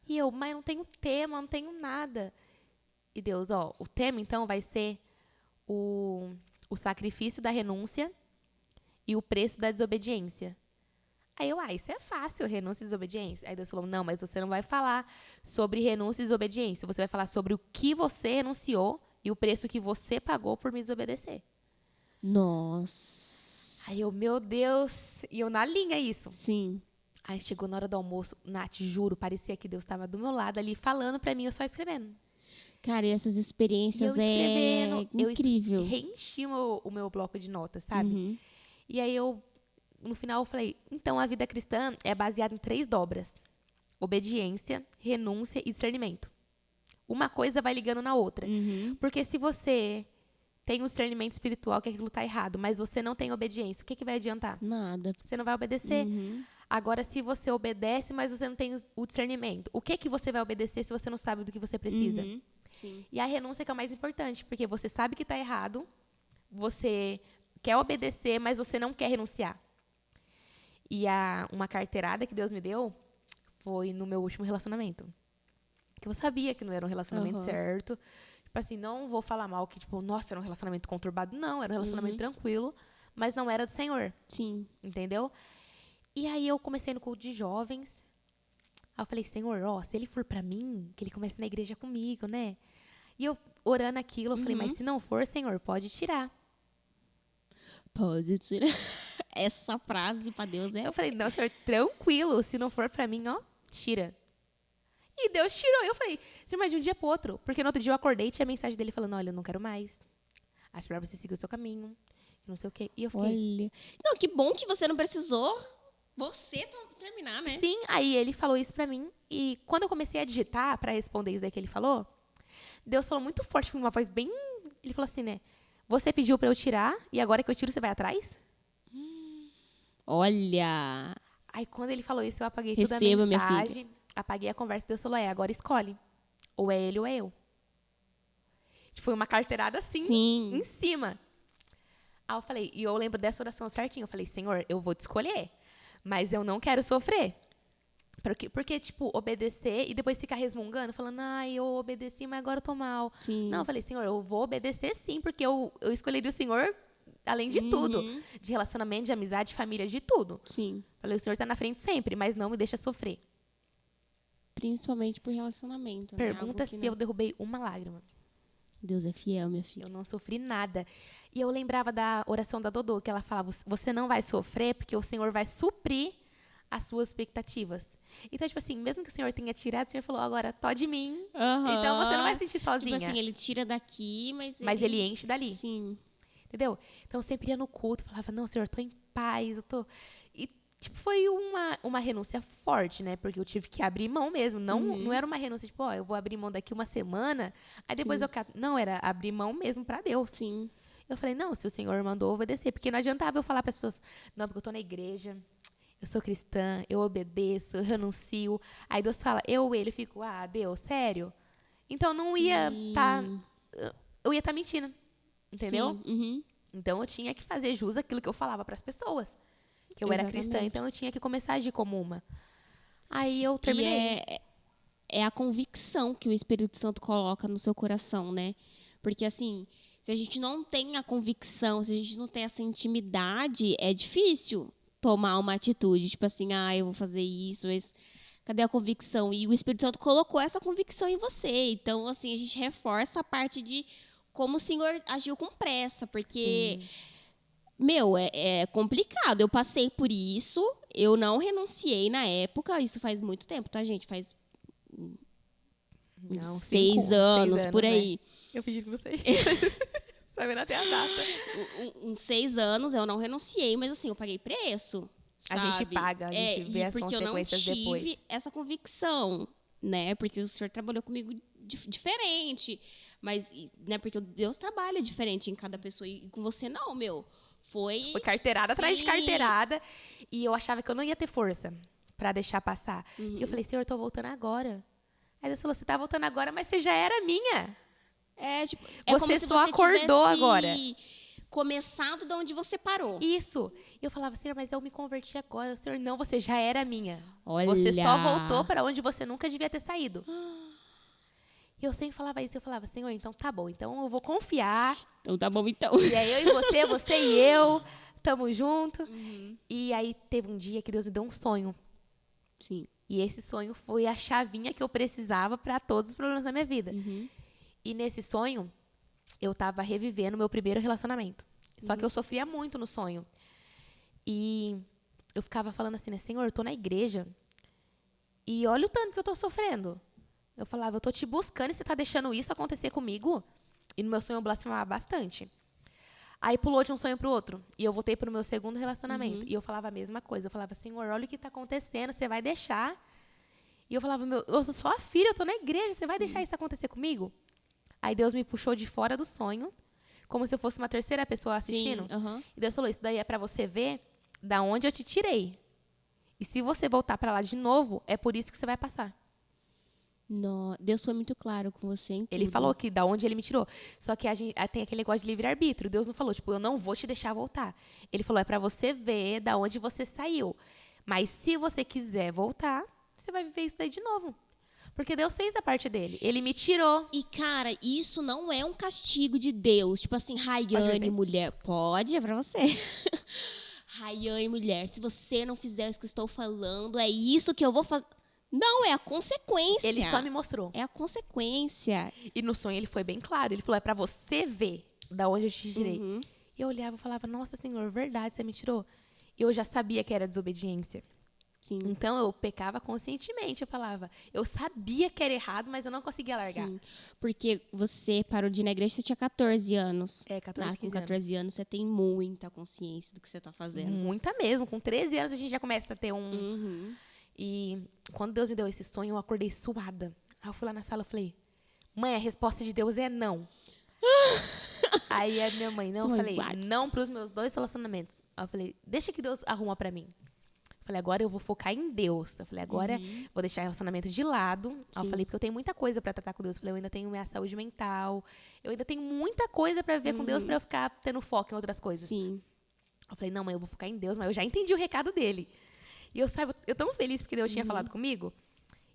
E eu, mas não tenho tema, não tenho nada. E Deus, o tema então vai ser o sacrifício da renúncia e o preço da desobediência. Aí eu, isso é fácil, renúncia e desobediência. Aí Deus falou, não, mas você não vai falar sobre renúncia e desobediência. Você vai falar sobre o que você renunciou e o preço que você pagou por me desobedecer. Nossa. Aí eu, meu Deus, e eu na linha isso. Sim. Aí chegou na hora do almoço, Nath, juro, parecia que Deus estava do meu lado ali falando pra mim, eu só escrevendo. Cara, e essas E eu experiências escrevendo, eu incrível. reenchi o meu bloco de notas, sabe? Uhum. E aí no final, eu falei, então a vida cristã é baseada em 3 dobras: obediência, renúncia e discernimento. Uma coisa vai ligando na outra. Uhum. Porque se você tem um discernimento espiritual que aquilo está errado, mas você não tem obediência, o que vai adiantar? Nada. Você não vai obedecer. Uhum. Agora, se você obedece, mas você não tem o discernimento, o que você vai obedecer se você não sabe do que você precisa? Uhum. Sim. E a renúncia que é o mais importante, porque você sabe que está errado, você quer obedecer, mas você não quer renunciar. E uma carteirada que Deus me deu foi no meu último relacionamento. Que eu sabia que não era um relacionamento certo. Tipo assim, não vou falar mal que, tipo, nossa, era um relacionamento conturbado. Não, era um relacionamento tranquilo, mas não era do Senhor. Sim. Entendeu? E aí eu comecei no culto de jovens. Aí eu falei, Senhor, ó, se ele for pra mim, que ele comece na igreja comigo, né? E eu orando aquilo, eu falei, mas se não for, Senhor, pode tirar. Pode tirar. Essa frase pra Deus é... Eu falei, não, Senhor, tranquilo, se não for pra mim, ó, tira. E Deus tirou. Eu falei, Senhor, mas de um dia pro outro. Porque no outro dia eu acordei e tinha a mensagem dele falando, olha, eu não quero mais. Acho pra você seguir o seu caminho. Não sei o quê. E eu fiquei... Olha. Não, que bom que você não precisou terminar, né? Sim, aí ele falou isso pra mim. E quando eu comecei a digitar pra responder isso daí que ele falou, Deus falou muito forte, com uma voz bem... Ele falou assim, né? Você pediu pra eu tirar e agora que eu tiro, você vai atrás? Olha. Aí quando ele falou isso, eu apaguei Receba, toda a minha mensagem. Apaguei a conversa. Deus falou, agora escolhe. Ou é ele ou é eu. Tipo, foi uma carteirada assim, Sim. em cima. Aí eu falei, e eu lembro dessa oração certinho. Eu falei, Senhor, eu vou te escolher, mas eu não quero sofrer. Porque, tipo, obedecer e depois ficar resmungando, falando, ai, eu obedeci, mas agora eu tô mal. Sim. Não, eu falei, Senhor, eu vou obedecer sim, porque eu escolheria o Senhor além de tudo. De relacionamento, de amizade, de família, de tudo. Sim. Falei, o Senhor tá na frente sempre, mas não me deixa sofrer. Principalmente por relacionamento. Pergunta né? se eu derrubei uma lágrima. Deus é fiel, minha filha. Eu não sofri nada. E eu lembrava da oração da Dodô, que ela falava, você não vai sofrer porque o Senhor vai suprir as suas expectativas. Então, tipo assim, mesmo que o Senhor tenha tirado, o Senhor falou, agora, tó de mim. Então, você não vai se sentir sozinha. Tipo assim, ele tira daqui, mas ele enche dali. Sim. Entendeu? Então, eu sempre ia no culto, falava, não, Senhor, eu tô em paz, eu tô... E, tipo, foi uma renúncia forte, né? Porque eu tive que abrir mão mesmo. Não era uma renúncia, tipo, ó, eu vou abrir mão daqui uma semana, aí depois eu... Não, era abrir mão mesmo pra Deus. Sim. Eu falei, não, se o Senhor mandou, obedecer. Porque não adiantava eu falar para as pessoas, não, porque eu tô na igreja, eu sou cristã, eu obedeço, eu renuncio. Aí Deus fala, ele, eu fico, Deus, sério? Então, não ia estar... eu ia estar mentindo, entendeu? Sim. Então, eu tinha que fazer jus àquilo que eu falava para as pessoas. Que eu era cristã, então eu tinha que começar a agir como uma. Aí eu terminei. E é a convicção que o Espírito Santo coloca no seu coração, né? Porque, assim, se a gente não tem a convicção, se a gente não tem essa intimidade, é difícil tomar uma atitude. Tipo assim, eu vou fazer isso, mas cadê a convicção? E o Espírito Santo colocou essa convicção em você. Então, assim, a gente reforça a parte de como o Senhor agiu com pressa. Porque... Sim. Meu, é complicado. Eu passei por isso. Eu não renunciei na época. Isso faz muito tempo, tá, gente? Faz 6 anos, por aí. Né? Eu fingi que você sabendo até a data. Uns 6 anos eu não renunciei, mas assim, eu paguei preço. Sabe? A gente paga, a gente vê as consequências depois. Porque eu não tive essa convicção, né? Porque o Senhor trabalhou comigo diferente. Mas, né? Porque Deus trabalha diferente em cada pessoa. E com você não, meu. Foi carteirada atrás de carteirada. E eu achava que eu não ia ter força pra deixar passar. E eu falei, Senhor, eu tô voltando agora. Aí Deus falou, você tá voltando agora, mas você já era minha. Tipo, você só acordou agora. Começado de onde você parou. Isso. E eu falava, Senhor, mas eu me converti agora. O Senhor, não, você já era minha. Olha. Você só voltou pra onde você nunca devia ter saído. E eu sempre falava isso, eu falava, Senhor, então tá bom, então eu vou confiar. Então tá bom, então. E aí eu e você e eu, tamo junto. E aí teve um dia que Deus me deu um sonho. Sim. E esse sonho foi a chavinha que eu precisava para todos os problemas da minha vida. E nesse sonho, eu tava revivendo meu primeiro relacionamento. Só que eu sofria muito no sonho. E eu ficava falando assim, né, Senhor, eu tô na igreja. E olha o tanto que eu tô sofrendo. Eu falava, eu tô te buscando e você tá deixando isso acontecer comigo? E no meu sonho eu blasfemava bastante. Aí pulou de um sonho pro outro. E eu voltei pro meu segundo relacionamento. E eu falava a mesma coisa. Eu falava, Senhor, olha o que tá acontecendo, você vai deixar? E eu falava, eu sou sua filha, eu tô na igreja, você vai deixar isso acontecer comigo? Aí Deus me puxou de fora do sonho, como se eu fosse uma terceira pessoa assistindo. Sim, E Deus falou, isso daí é pra você ver da onde eu te tirei. E se você voltar pra lá de novo, é por isso que você vai passar. Deus foi muito claro com você em Ele tudo. falou que da onde ele me tirou. Só que a gente tem aquele negócio de livre-arbítrio. Deus não falou, tipo, eu não vou te deixar voltar. Ele falou, é pra você ver da onde você saiu. Mas se você quiser voltar, você vai viver isso daí de novo. Porque Deus fez a parte dele. Ele me tirou. E, cara, isso não é um castigo de Deus. Tipo assim, Rayane, mulher. Pode, é pra você. Rayane, mulher, se você não fizer isso que eu estou falando, é isso que eu vou fazer. Não, é a consequência. Ele só me mostrou. É a consequência. E no sonho ele foi bem claro. Ele falou, é pra você ver da onde eu te tirei. E eu olhava e falava, nossa, Senhor, verdade, você me tirou. E eu já sabia que era desobediência. Sim. Então, eu pecava conscientemente. Eu falava, eu sabia que era errado, mas eu não conseguia largar. Sim. Porque você parou de ir na igreja, você tinha 14 anos. 14, 15 com 14 anos, você tem muita consciência do que você tá fazendo. Muita mesmo. Com 13 anos, a gente já começa a ter um... E quando Deus me deu esse sonho, eu acordei suada. Aí eu fui lá na sala e falei, mãe, a resposta de Deus é não. Aí a minha mãe, não, eu falei, não pros meus 2 relacionamentos. Aí eu falei, deixa que Deus arruma pra mim. Eu falei, agora eu vou focar em Deus. Eu falei, agora vou deixar relacionamento de lado. Aí eu falei, porque eu tenho muita coisa pra tratar com Deus. Eu falei, eu ainda tenho minha saúde mental. Eu ainda tenho muita coisa pra ver com Deus pra eu ficar tendo foco em outras coisas. Sim. Eu falei, não, mãe, eu vou focar em Deus, mas eu já entendi o recado dele. E eu tão feliz porque Deus tinha falado comigo.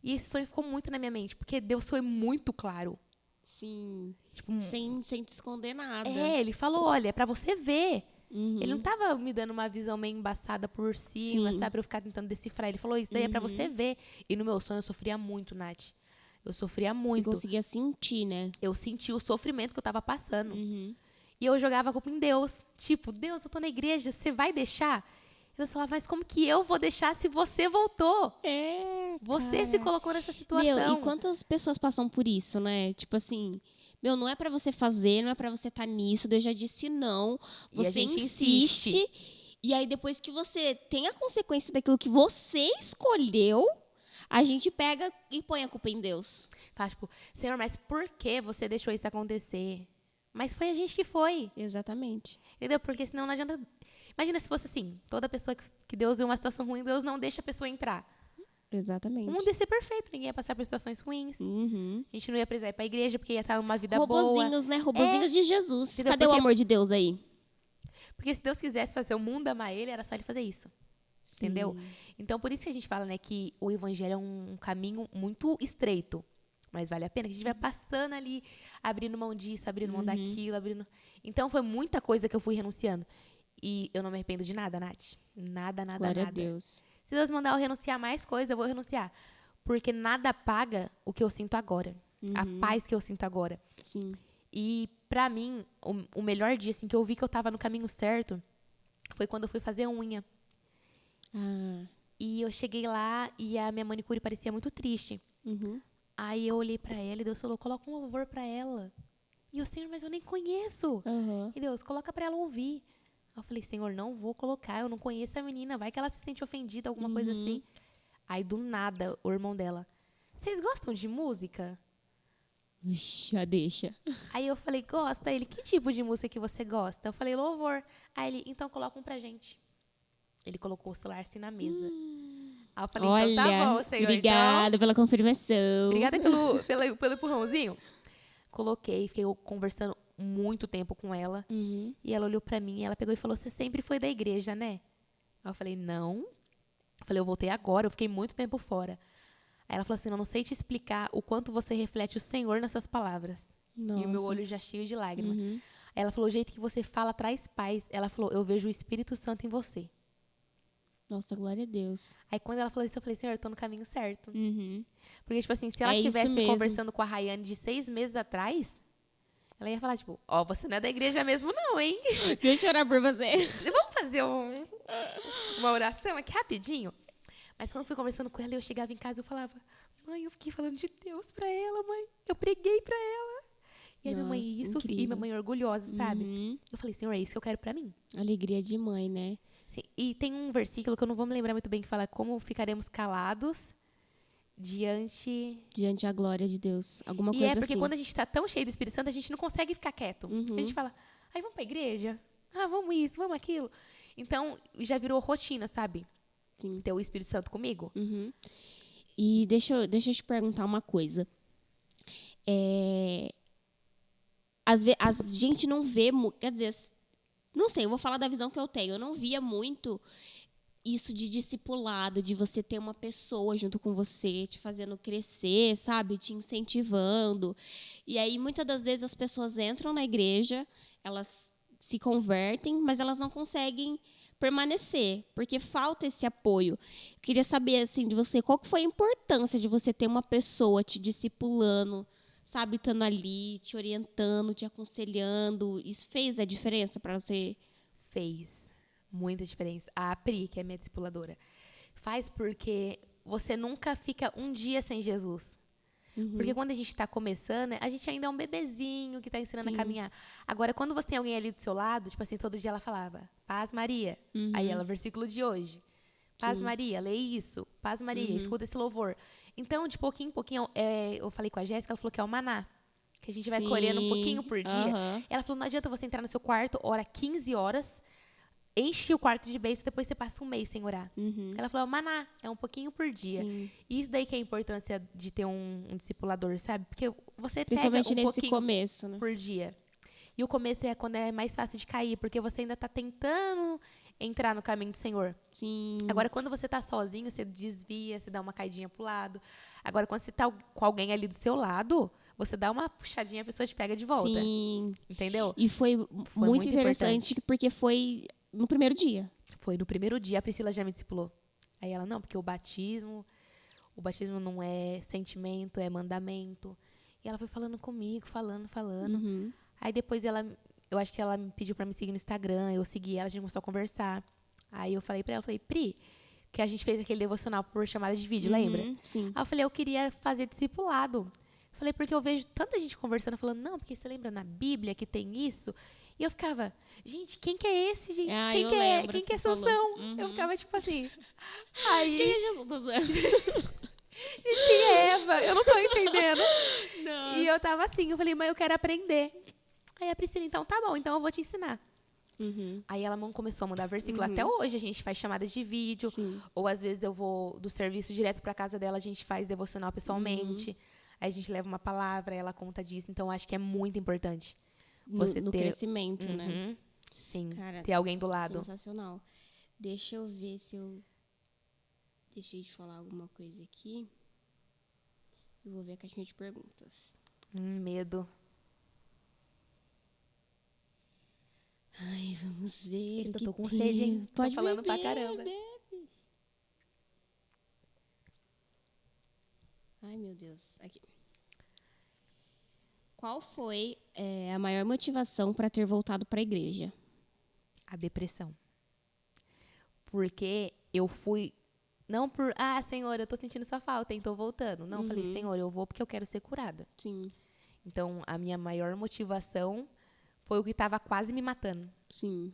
E esse sonho ficou muito na minha mente, porque Deus foi muito claro. Sim. Tipo, sem te esconder nada. ele falou, olha, é pra você ver. Ele não tava me dando uma visão meio embaçada por cima, sabe? Pra eu ficar tentando decifrar. Ele falou, isso daí é pra você ver. E no meu sonho eu sofria muito, Nath. Eu sofria muito. Você conseguia sentir, né? Eu senti o sofrimento que eu tava passando. E eu jogava a culpa em Deus. Tipo, Deus, eu tô na igreja, você vai deixar? E Deus falava, mas como que eu vou deixar se você voltou? Você se colocou nessa situação. Meu, e quantas pessoas passam por isso, né? Tipo assim, meu, não é pra você fazer, não é pra você estar nisso, Deus já disse não. Você insiste. E aí, depois que você tem a consequência daquilo que você escolheu, a gente pega e põe a culpa em Deus. Fala, tipo, Senhor, mas por que você deixou isso acontecer? Mas foi a gente que foi. Exatamente. Entendeu? Porque senão não adianta... Imagina se fosse assim, toda pessoa que Deus viu uma situação ruim, Deus não deixa a pessoa entrar. Exatamente. O mundo ia ser perfeito, ninguém ia passar por situações ruins. A gente não ia precisar ir pra igreja porque ia estar numa vida Robozinhos, boa. né? Robozinhos de Jesus. Entendeu? Cadê o amor de Deus aí? Porque se Deus quisesse fazer o mundo amar ele, era só ele fazer isso. Entendeu? Então, por isso que a gente fala, né, que o evangelho é um caminho muito estreito. Mas vale a pena, que a gente vai passando ali, abrindo mão disso, abrindo mão daquilo, abrindo... Então, foi muita coisa que eu fui renunciando. E eu não me arrependo de nada, Nath. Nada, nada, Glória nada. a Deus. Se Deus mandar eu renunciar mais coisa, eu vou renunciar. Porque nada paga o que eu sinto agora. A paz que eu sinto agora. Sim. E, pra mim, o melhor dia, assim, que eu vi que eu tava no caminho certo, foi quando eu fui fazer unha. E eu cheguei lá e a minha manicure parecia muito triste. Aí eu olhei pra ela e Deus falou, coloca um louvor pra ela. E eu, Senhor, mas eu nem conheço. E Deus, coloca pra ela ouvir. Aí eu falei, Senhor, não vou colocar, eu não conheço a menina, vai que ela se sente ofendida, alguma coisa assim. Aí, do nada, o irmão dela, vocês gostam de música? Já deixa. Aí eu falei, gosta. Ele, que tipo de música que você gosta? Eu falei, louvor. Aí ele, então coloca um pra gente. Ele colocou o celular assim na mesa. Aí eu falei, olha, então tá bom, Senhor. Obrigada pela confirmação. Obrigada pelo empurrãozinho. Coloquei, fiquei conversando muito tempo com ela. E ela olhou pra mim e ela pegou e falou, você sempre foi da igreja, né? Aí eu falei, não. Eu falei, eu voltei agora, eu fiquei muito tempo fora. Aí ela falou assim, eu não sei te explicar o quanto você reflete o Senhor nas suas palavras. Nossa. E o meu olho já cheio de lágrimas. Aí ela falou, o jeito que você fala traz paz. Ela falou, eu vejo o Espírito Santo em você. Nossa, glória a Deus. Aí quando ela falou isso, eu falei, Senhor, eu tô no caminho certo. Porque, tipo assim, se ela É isso tivesse mesmo. conversando com a Rayane de 6 meses atrás, ela ia falar, tipo, ó, você não é da igreja mesmo não, hein? Deixa eu orar por você. Vamos fazer uma oração aqui rapidinho? Mas quando eu fui conversando com ela, eu chegava em casa e eu falava, mãe, eu fiquei falando de Deus pra ela, mãe. Eu preguei pra ela. E aí minha mãe, Nossa, isso, e incrível. minha mãe orgulhosa, sabe? Uhum. Eu falei, Senhor, é isso que eu quero pra mim. Alegria de mãe, né? Sim, e tem um versículo que eu não vou me lembrar muito bem, que fala como ficaremos calados diante... Diante da glória de Deus. Alguma E coisa é porque assim. quando a gente tá tão cheio do Espírito Santo, a gente não consegue ficar quieto. A gente fala, aí vamos pra igreja? Ah, vamos isso, vamos aquilo. Então, já virou rotina, sabe? Sim. Ter o Espírito Santo comigo. Uhum. E deixa eu te perguntar uma coisa. Às vezes, a gente não vê... Quer dizer, não sei, eu vou falar da visão que eu tenho. Eu não via muito isso de discipulado, de você ter uma pessoa junto com você, te fazendo crescer, sabe? Te incentivando. E aí, muitas das vezes, as pessoas entram na igreja, elas se convertem, mas elas não conseguem permanecer, porque falta esse apoio. Eu queria saber, assim, de você, qual que foi a importância de você ter uma pessoa te discipulando, sabe, estando ali, te orientando, te aconselhando. Isso fez a diferença para você? Fez muita diferença. A Pri, que é minha discipuladora, faz porque você nunca fica um dia sem Jesus. Porque quando a gente está começando, a gente ainda é um bebezinho que está ensinando a caminhar. Agora, quando você tem alguém ali do seu lado, tipo assim, todo dia ela falava, Paz Maria. Aí ela, versículo de hoje. Paz Maria, lê isso. Paz Maria, escuta esse louvor. Então, de pouquinho em pouquinho, eu falei com a Jéssica, ela falou que é o maná. Que a gente vai colhendo um pouquinho por dia. Ela falou, não adianta você entrar no seu quarto, ora 15 horas, enche o quarto de bênção, depois você passa um mês sem orar. Ela falou, é o maná, é um pouquinho por dia. Sim. E isso daí que é a importância de ter um discipulador, sabe? Porque você pega Principalmente um nesse pouquinho começo, né? por dia. E o começo é quando é mais fácil de cair, porque você ainda está tentando entrar no caminho do Senhor. Sim. Agora, quando você está sozinho, você desvia, você dá uma caidinha pro lado. Agora, quando você está com alguém ali do seu lado, você dá uma puxadinha, a pessoa te pega de volta. Sim. Entendeu? E foi muito interessante, importante. porque foi no primeiro dia. Foi no primeiro dia, a Priscila já me discipulou. Aí ela, não, porque o batismo não é sentimento, é mandamento. E ela foi falando comigo, falando. Aí depois eu acho que ela me pediu pra me seguir no Instagram, eu segui ela, a gente começou a conversar. Aí eu falei pra ela, Pri, que a gente fez aquele devocional por chamada de vídeo, lembra? Sim. Aí eu falei, eu queria fazer discipulado. Falei, porque eu vejo tanta gente conversando, falando, não, porque você lembra na Bíblia que tem isso? E eu ficava, gente, quem que é esse, gente? Quem que é Sansão? Eu ficava tipo assim. Aí, Quem é Jesus? Tô zoando. gente, quem é Eva? Eu não tô entendendo. Nossa. E eu tava assim, eu falei, mas eu quero aprender. Aí a Priscila, então tá bom, então eu vou te ensinar. Aí ela começou a mandar versículo. Até hoje a gente faz chamadas de vídeo. Sim. Ou às vezes eu vou do serviço direto pra casa dela, a gente faz devocional pessoalmente. Aí a gente leva uma palavra, ela conta disso. Então acho que é muito importante. Você No ter... crescimento, né? Sim, Cara, ter alguém do lado. Sensacional. Deixa eu ver se eu deixei de falar alguma coisa aqui. Eu vou ver a caixinha de perguntas. Medo. Ai, vamos ver. Eita, o que tô com tem. sede, hein? Pode tô falando beber, pra caramba. bebe. Ai, meu Deus. Aqui. Qual foi a maior motivação para ter voltado para a igreja? A depressão. Porque eu fui... Não por, Senhor, eu tô sentindo sua falta, hein, tô voltando. Não, eu falei, Senhor, eu vou porque eu quero ser curada. Sim. Então, a minha maior motivação foi o que tava quase me matando. Sim.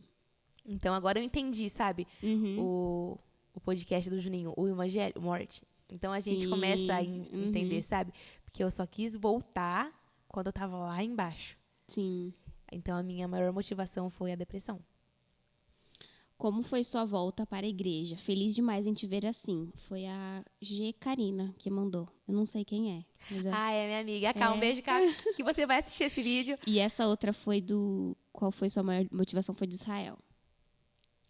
Então, agora eu entendi, sabe? O podcast do Juninho, o Evangelho, Morte. Então, a gente começa a entender, sabe? Porque eu só quis voltar quando eu tava lá embaixo. Sim. Então, a minha maior motivação foi a depressão. Como foi sua volta para a igreja? Feliz demais em te ver assim. Foi a G. Karina que mandou. Eu não sei quem é. Mas É minha amiga. Cá, um beijo, Cá, que você vai assistir esse vídeo. E essa outra foi do... Qual foi sua maior motivação? Foi de Israel.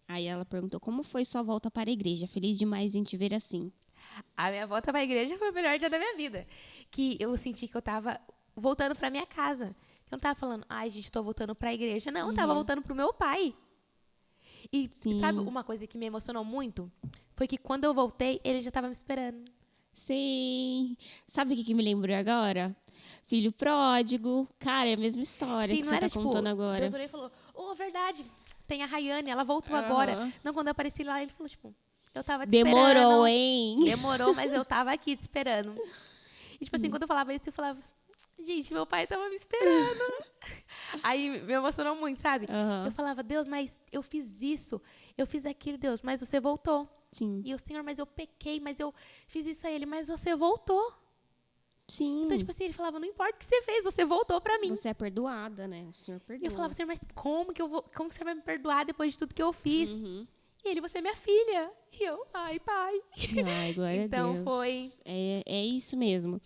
Aí ela perguntou, como foi sua volta para a igreja? Feliz demais em te ver assim. A minha volta para a igreja foi o melhor dia da minha vida. Que eu senti que eu tava voltando para minha casa. Que eu não tava falando, gente, tô voltando para a igreja. Não, eu tava voltando pro meu pai. E sabe uma coisa que me emocionou muito? Foi que quando eu voltei, ele já estava me esperando. Sim. Sabe o que me lembrou agora? Filho pródigo. Cara, é a mesma história que você tá contando agora. Deus olhou e falou, verdade, tem a Rayane, ela voltou agora. Não, quando eu apareci lá, ele falou, Eu tava te Demorou, esperando. hein? Demorou, mas eu tava aqui te esperando. E, tipo assim, quando eu falava isso, eu falava, gente, meu pai tava me esperando. Aí me emocionou muito, sabe? Aham. Eu falava, Deus, mas eu fiz isso, eu fiz aquilo, Deus, mas você voltou. Sim. E o Senhor, mas eu pequei, mas eu fiz isso a ele, mas você voltou. Sim. Então, tipo assim, ele falava, não importa o que você fez, você voltou pra mim. Você é perdoada, né? O Senhor E perdoa. eu falava, Senhor, mas como que como que o Senhor vai me perdoar depois de tudo que eu fiz? Uhum. E ele, você é minha filha. E eu, ai, pai. Ai, glória Então, a Deus. foi. É isso mesmo.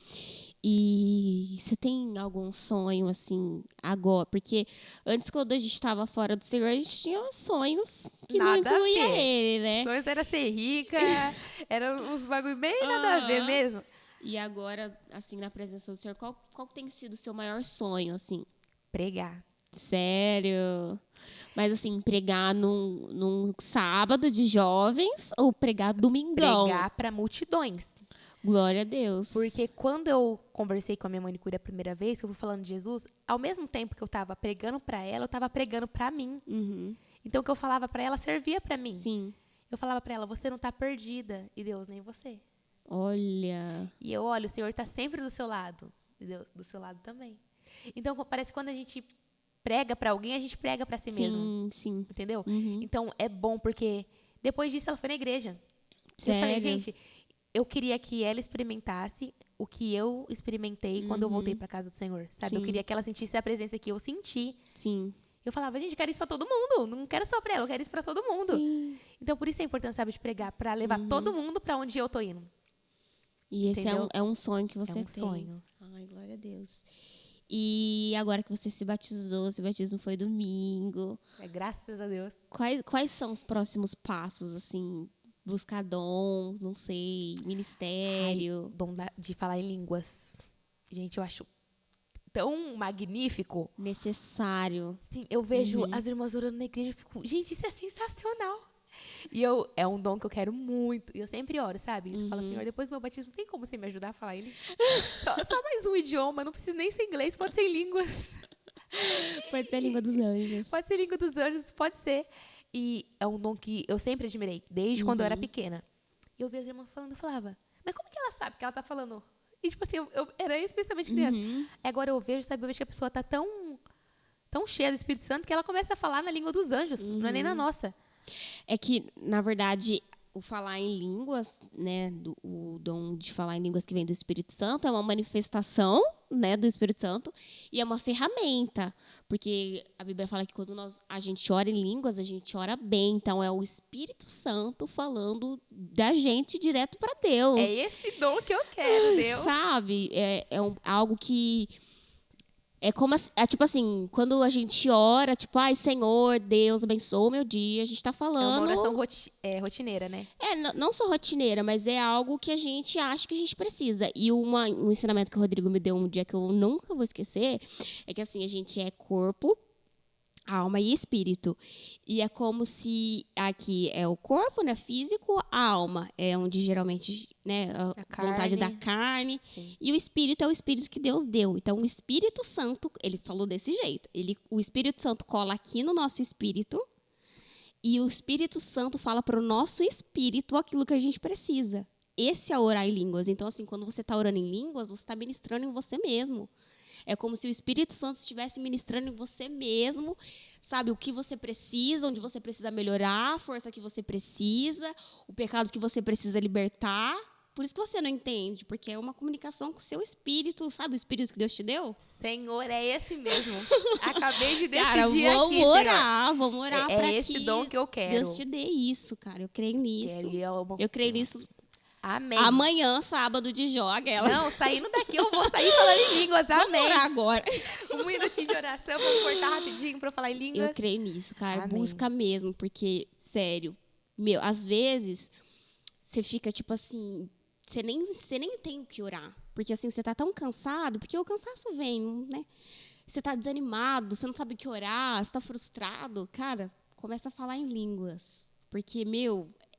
E você tem algum sonho, assim, agora? Porque antes, quando a gente estava fora do Senhor, a gente tinha sonhos que não Nada a incluía ver. ele, né? Sonhos era ser rica, eram uns bagulho bem nada a ver Aham. mesmo. E agora, assim, na presença do Senhor, qual tem sido o seu maior sonho, assim? Pregar. Sério? Mas, assim, pregar num sábado de jovens ou pregar domingão? Pregar pra multidões. Glória a Deus. Porque quando eu conversei com a minha manicure a primeira vez, que eu fui falando de Jesus, ao mesmo tempo que eu tava pregando pra ela, eu tava pregando pra mim. Uhum. Então, o que eu falava pra ela servia pra mim. Sim. Eu falava pra ela, você não tá perdida. E Deus, nem você. Olha. E eu, olha, o Senhor tá sempre do seu lado. E Deus, do seu lado também. Então, parece que quando a gente prega pra alguém, a gente prega pra si mesmo. Sim, sim. Entendeu? Uhum. Então, é bom, porque depois disso ela foi na igreja. Sério? Eu falei, gente, eu queria que ela experimentasse o que eu experimentei quando eu voltei pra casa do Senhor, sabe? Sim. Eu queria que ela sentisse a presença que eu senti. Sim. Eu falava, gente, eu quero isso pra todo mundo. Não quero só pra ela, eu quero isso pra todo mundo. Sim. Então, por isso é importante, sabe, de pregar, pra levar todo mundo pra onde eu tô indo. E esse Entendeu? é um sonho que você É um tem. sonho. Ai, glória a Deus. E agora que você se batizou, seu batismo foi domingo. É, graças a Deus. Quais são os próximos passos, assim? Buscar dons, não sei, ministério. Dom de falar em línguas. Gente, eu acho tão magnífico. Necessário. Sim, eu vejo as irmãs orando na igreja e fico, gente, isso é sensacional. E é um dom que eu quero muito. E eu sempre oro, sabe? Eu falo, Senhor, depois do meu batismo, tem como você me ajudar a falar ele? Só mais um idioma, não precisa nem ser inglês, pode ser em línguas. Pode ser a língua dos anjos. Pode ser língua dos anjos, pode ser. E é um dom que eu sempre admirei, desde quando eu era pequena. E eu via as irmãs falando, eu falava, mas como que ela sabe que ela tá falando? E tipo assim, eu era especialmente criança. Agora eu vejo, sabe, eu vejo que a pessoa tá tão cheia do Espírito Santo que ela começa a falar na língua dos anjos, não é nem na nossa. É que, na verdade, o falar em línguas, né, o dom de falar em línguas que vem do Espírito Santo é uma manifestação, né, do Espírito Santo e é uma ferramenta, porque a Bíblia fala que quando a gente ora em línguas, a gente ora bem, então é o Espírito Santo falando da gente direto para Deus. É esse dom que eu quero, Deus. Sabe? Algo que é como tipo assim, quando a gente ora, tipo, ai, Senhor, Deus, abençoa o meu dia, a gente tá É uma falando. oração rotineira, né? Não só rotineira, mas é algo que a gente acha que a gente precisa. E um ensinamento que o Rodrigo me deu um dia que eu nunca vou esquecer é que assim, a gente é corpo, alma e espírito. E é como se aqui é o corpo, né, físico, a alma é onde geralmente, né, a vontade da carne. Sim. E o espírito é o espírito que Deus deu. Então, o Espírito Santo, ele falou desse jeito. O Espírito Santo cola aqui no nosso espírito e o Espírito Santo fala para o nosso espírito aquilo que a gente precisa. Esse é orar em línguas. Então, assim, quando você está orando em línguas, você está ministrando em você mesmo. É como se o Espírito Santo estivesse ministrando em você mesmo, sabe, o que você precisa, onde você precisa melhorar, a força que você precisa, o pecado que você precisa libertar. Por isso que você não entende, porque é uma comunicação com o seu espírito, sabe, o espírito que Deus te deu? Senhor, é esse mesmo. Acabei de decidir Cara, aqui, vamos orar para esse que dom que eu quero. Deus te dê isso, cara. Eu creio nisso. Eu creio nisso. Amém. Amanhã, sábado de joga, ela. Não, saindo daqui, eu vou sair falando em línguas. Amém. Vamos orar agora. Um minutinho de oração, vamos cortar rapidinho pra eu falar em línguas. Eu creio nisso, cara. Amém. Busca mesmo, porque, sério, às vezes, você fica, tipo assim, você nem tem o que orar. Porque, assim, você tá tão cansado, porque o cansaço vem, né? Você tá desanimado, você não sabe o que orar, você tá frustrado. Cara, começa a falar em línguas. Porque,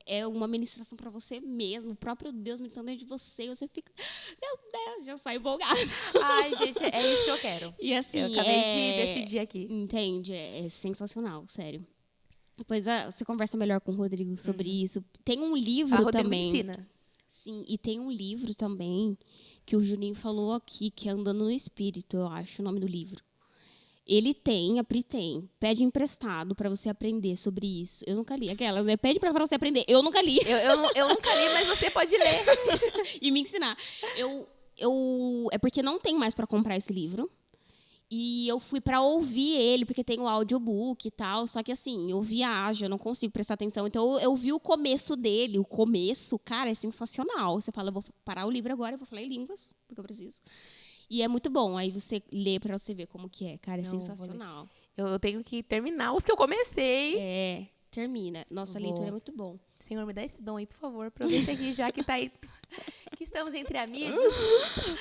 é uma ministração para você mesmo, o próprio Deus ministrando dentro de você, e você fica, meu Deus, já sai empolgada. Ai, gente, é isso que eu quero. E assim, Eu acabei de decidir aqui. Entende? É sensacional, sério. Pois você conversa melhor com o Rodrigo sobre isso. Tem um livro A Rodrigo também. me ensina. Sim, e tem um livro também que o Juninho falou aqui, que é Andando no Espírito, eu acho, o nome do livro. Ele tem, a Pri tem. Pede emprestado para você aprender sobre isso. Eu nunca li. Aquelas, né? Pede para você aprender. Eu nunca li. Eu nunca li, mas você pode ler. E me ensinar. É porque não tem mais para comprar esse livro. E eu fui para ouvir ele, porque tem o audiobook e tal. Só que assim, eu viajo, eu não consigo prestar atenção. Então eu vi o começo dele. O começo, cara, é sensacional. Você fala, eu vou parar o livro agora, eu vou falar em línguas, porque eu preciso. E é muito bom. Aí você lê para você ver como que é. Cara, é Não, sensacional. Eu tenho que terminar os que eu comecei. É, termina. Nossa, a leitura é muito bom. Senhor, me dá esse dom aí, por favor. Aproveita aqui, já que tá aí. Que estamos entre amigos.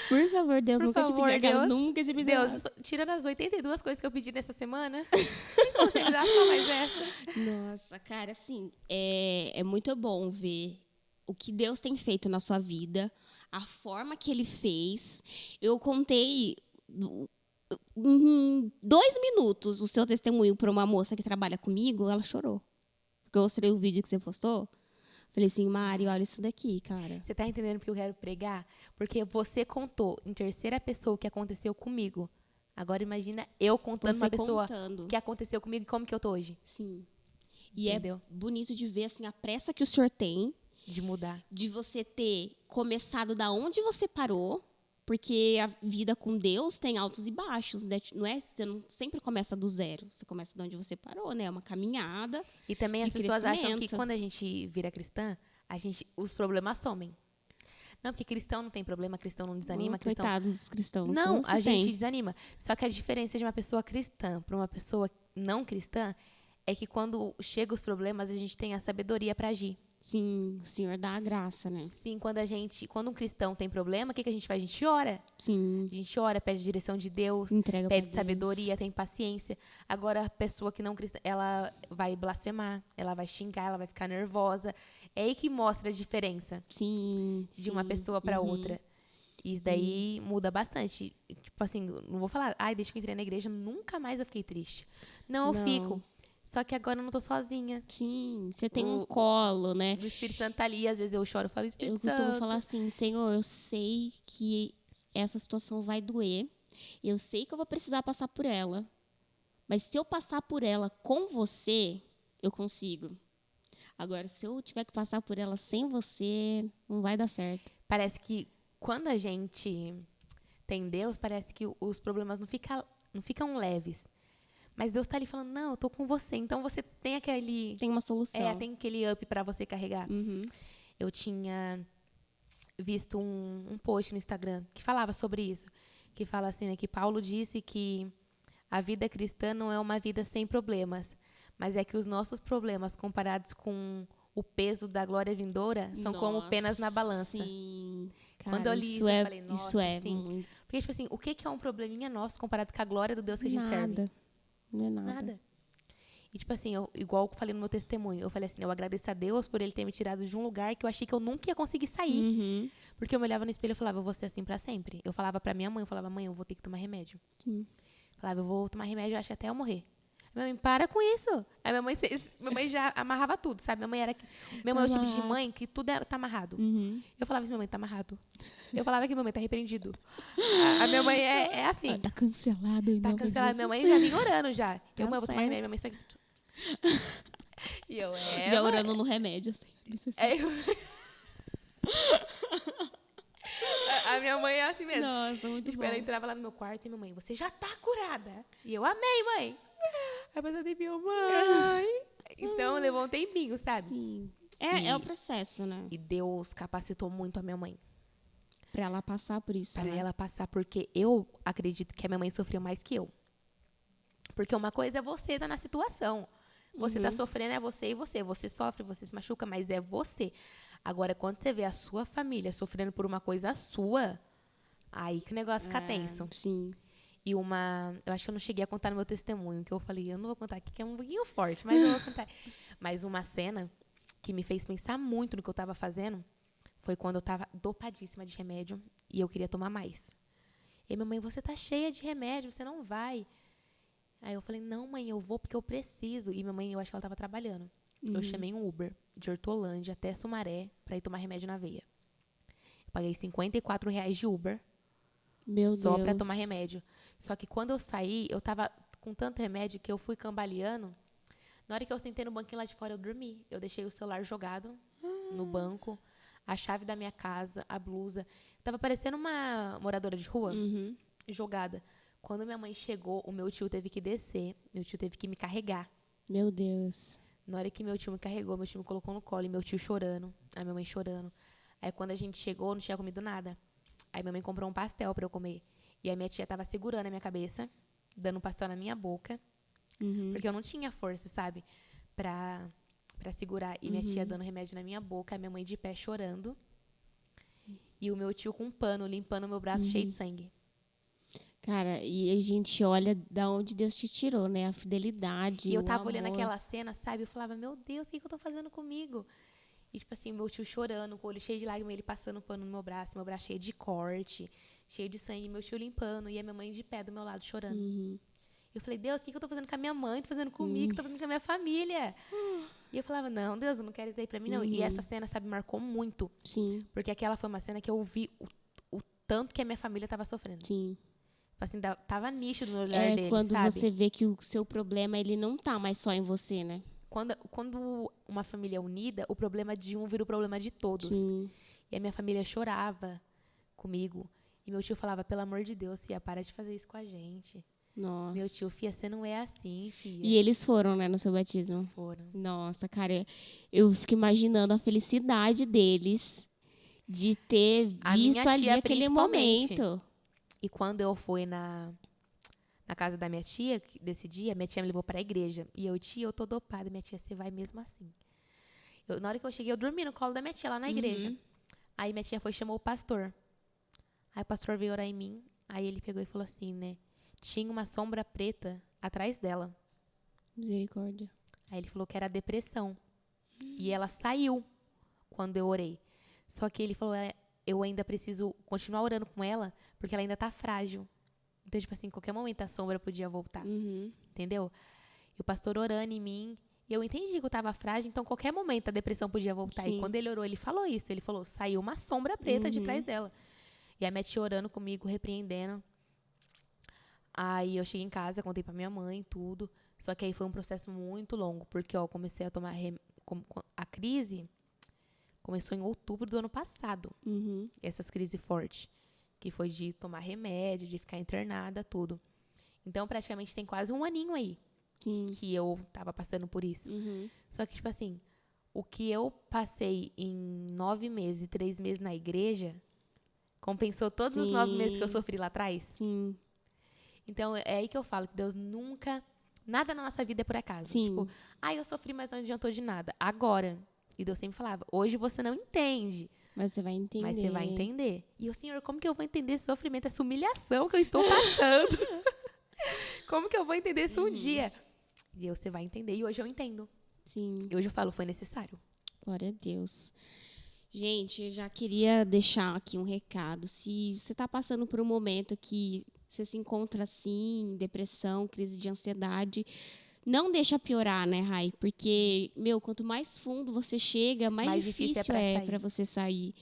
Por favor, Deus, Por nunca favor, te pedi aquela, Deus. nunca te pedi Deus, nada. tirando as 82 coisas que eu pedi nessa semana, tem como você me dar só mais essa? Nossa, cara, assim, é muito bom ver o que Deus tem feito na sua vida, a forma que Ele fez. Eu contei em 2 minutos o seu testemunho para uma moça que trabalha comigo, ela chorou. Porque eu mostrei o vídeo que você postou. Falei assim, Mari, olha isso daqui, cara. Você tá entendendo porque eu quero pregar? Porque você contou em terceira pessoa o que aconteceu comigo. Agora imagina eu contando Você uma pessoa contando. o que aconteceu comigo e como que eu tô hoje. Sim. E Entendeu? é bonito de ver assim, a pressa que o senhor tem De mudar. de você ter começado da onde você parou, porque a vida com Deus tem altos e baixos, né? Não é, você não sempre começa do zero, você começa de onde você parou, né? É uma caminhada. E também De as pessoas acham que crescimento. quando a gente vira cristã, os problemas somem. Não, porque cristão não tem problema, cristão não desanima, cristão... Coitados dos cristãos. Não, se a gente tem. desanima. Só que a diferença de uma pessoa cristã para uma pessoa não cristã é que quando chegam os problemas, a gente tem a sabedoria para agir. Sim, o Senhor dá a graça, né? Sim, quando um cristão tem problema, o que a gente faz? A gente ora. Sim, A gente ora, pede direção de Deus, entrega pra pede Deus. sabedoria, tem paciência. Agora, a pessoa que não cristã, ela vai blasfemar, ela vai xingar, ela vai ficar nervosa. É aí que mostra a diferença Sim. de uma sim. pessoa para outra. E isso daí muda bastante. Tipo assim, não vou falar, desde que eu entrei na igreja, nunca mais eu fiquei triste. Não, eu Não. fico. Só que agora eu não tô sozinha. Sim, você tem um O- colo, né? O Espírito Santo tá ali, e às vezes eu choro, eu falo, Eu Espírito costumo Santo. falar assim, Senhor, eu sei que essa situação vai doer. Eu sei que eu vou precisar passar por ela. Mas se eu passar por ela com você, eu consigo. Agora, se eu tiver que passar por ela sem você, não vai dar certo. Parece que quando a gente tem Deus, parece que os problemas não ficam leves. Mas Deus tá ali falando, não, eu tô com você. Então você tem aquele... Tem uma solução. tem aquele up pra você carregar. Uhum. Eu tinha visto um post no Instagram que falava sobre isso. Que fala assim, né, que Paulo disse que a vida cristã não é uma vida sem problemas. Mas é que os nossos problemas, comparados com o peso da glória vindoura, são como penas na balança. Sim. Cara, Quando eu li isso, eu falei, nossa, isso é sim. muito. Porque, tipo assim, o que é um probleminha nosso comparado com a glória do Deus que a gente serve? Nada. Não é nada. Nada. E, tipo assim, igual eu falei no meu testemunho, eu falei assim, eu agradeço a Deus por Ele ter me tirado de um lugar que eu achei que eu nunca ia conseguir sair. Uhum. Porque eu me olhava no espelho e falava, eu vou ser assim pra sempre. Eu falava pra minha mãe, eu falava, mãe, eu vou ter que tomar remédio. Sim. Falava, eu vou tomar remédio, acho que até eu morrer. Minha mãe, para com isso. Aí minha mãe já amarrava tudo, sabe? Minha mãe é o tipo de mãe que tudo tá amarrado. Uhum. Eu falava assim, minha mãe tá amarrado. Eu falava que minha mãe tá repreendido. A minha mãe é assim. Tá cancelado. em Tá nome de cancelada. Jesus. Minha mãe já vinha orando já. Eu, Tá mãe, eu vou tomar certo. remédio. Minha mãe só... E eu, Já mãe. orando no remédio. Assim. Isso assim. É, a minha mãe é assim mesmo. Nossa, muito Tipo, bom. ela entrava lá no meu quarto e minha mãe, você já tá curada. E eu, amei, mãe. Aí depois eu tempinho, mãe. Então, levou um tempinho, sabe? Sim. E- É o processo, né? E Deus capacitou muito a minha mãe. Pra ela passar por isso. Para né? ela passar, porque eu acredito que a minha mãe sofreu mais que eu. Porque uma coisa é você estar na situação. Você tá sofrendo, é você e você. Você sofre, você se machuca, mas é você. Agora, quando você vê a sua família sofrendo por uma coisa sua, aí que o negócio fica tenso. Sim. E eu acho que eu não cheguei a contar no meu testemunho, que eu falei, eu não vou contar aqui, que é um pouquinho forte, mas eu vou contar. Mas uma cena que me fez pensar muito no que eu tava fazendo foi quando eu tava dopadíssima de remédio e eu queria tomar mais. E minha mãe, você tá cheia de remédio, você não vai. Aí eu falei, não, mãe, eu vou porque eu preciso. E minha mãe, eu acho que ela tava trabalhando. Eu chamei um Uber de Hortolândia até Sumaré pra ir tomar remédio na veia. Eu paguei R$ 54 de Uber Meu só Deus. pra tomar remédio. Só que quando eu saí, eu tava com tanto remédio que eu fui cambaleando. Na hora que eu sentei no banquinho lá de fora, eu dormi. Eu deixei o celular jogado no banco, a chave da minha casa, a blusa. Tava parecendo uma moradora de rua, jogada. Quando minha mãe chegou, o meu tio teve que descer. Meu tio teve que me carregar. Meu Deus. Na hora que meu tio me carregou, meu tio me colocou no colo e meu tio chorando, a minha mãe chorando. Aí quando a gente chegou, não tinha comido nada. Aí minha mãe comprou um pastel pra eu comer. E a minha tia tava segurando a minha cabeça, dando um pastel na minha boca. Porque eu não tinha força, sabe? Pra segurar. E minha tia dando remédio na minha boca, a minha mãe de pé chorando. E o meu tio com um pano, limpando o meu braço cheio de sangue. Cara, e a gente olha da onde Deus te tirou, né? A fidelidade, E eu o tava olhando amor. aquela cena, sabe? Eu falava, meu Deus, o que eu tô fazendo comigo? E, tipo assim, meu tio chorando, com o olho cheio de lágrimas, ele passando pano no meu braço cheio de corte, cheio de sangue, meu tio limpando, e a minha mãe de pé do meu lado, chorando. E eu falei, Deus, o que eu tô fazendo com a minha mãe? Tô fazendo comigo, tô fazendo com a minha família. E eu falava, não, Deus, eu não quero isso aí pra mim, não. E essa cena, sabe, marcou muito. Sim, Porque aquela foi uma cena que eu vi o tanto que a minha família tava sofrendo. sim. Tipo assim, tava nítido no olhar É deles, quando sabe? você vê que o seu problema, ele não tá mais só em você, né? Quando uma família é unida, o problema de um vira o problema de todos. Sim. E a minha família chorava comigo. E meu tio falava, pelo amor de Deus, Fia, para de fazer isso com a gente. Nossa. Meu tio, Fia, você não é assim, Fia. E eles foram, né, no seu batismo? Foram. Nossa, cara, eu fico imaginando a felicidade deles de ter A minha visto ali tia, aquele principalmente. momento. E quando eu fui na casa da minha tia, desse dia, minha tia me levou pra igreja. E eu, tia, eu tô dopada. Minha tia, você vai mesmo assim. Na hora que eu cheguei, eu dormi no colo da minha tia, lá na igreja. Aí minha tia foi e chamou o pastor. Aí o pastor veio orar em mim. Aí ele pegou e falou assim, né? Tinha uma sombra preta atrás dela. Misericórdia. Aí ele falou que era depressão. E ela saiu quando eu orei. Só que ele falou, eu ainda preciso continuar orando com ela, porque ela ainda tá frágil. Então, tipo assim, em qualquer momento a sombra podia voltar. Entendeu? E o pastor orando em mim. E eu entendi que eu tava frágil, então, em qualquer momento a depressão podia voltar. Sim. E quando ele orou, ele falou isso. Ele falou, saiu uma sombra preta de trás dela. E a minha tia orando comigo, repreendendo. Aí eu cheguei em casa, contei pra minha mãe tudo. Só que aí foi um processo muito longo. Porque, ó, comecei a tomar... A crise começou em outubro do ano passado. Essas crises fortes. Que foi de tomar remédio, de ficar internada, tudo. Então, praticamente tem quase um aninho aí. Sim. Que eu tava passando por isso. Só que, tipo assim, o que eu passei em 9 meses e 3 meses na igreja, compensou todos os 9 meses que eu sofri lá atrás. Sim. Então, é aí que eu falo que Deus nunca... Nada na nossa vida é por acaso. Sim. Tipo, eu sofri, mas não adiantou de nada. Agora. E Deus sempre falava, hoje você não entende. Mas você vai entender. Mas você vai entender. E eu, Senhor, como que eu vou entender esse sofrimento, essa humilhação que eu estou passando? Como que eu vou entender isso um dia? E você vai entender. E hoje eu entendo. Sim. E hoje eu falo, foi necessário. Glória a Deus. Gente, eu já queria deixar aqui um recado. Se você está passando por um momento que você se encontra assim, depressão, crise de ansiedade, não deixa piorar, né, Rai? Porque, quanto mais fundo você chega, mais difícil é para você sair.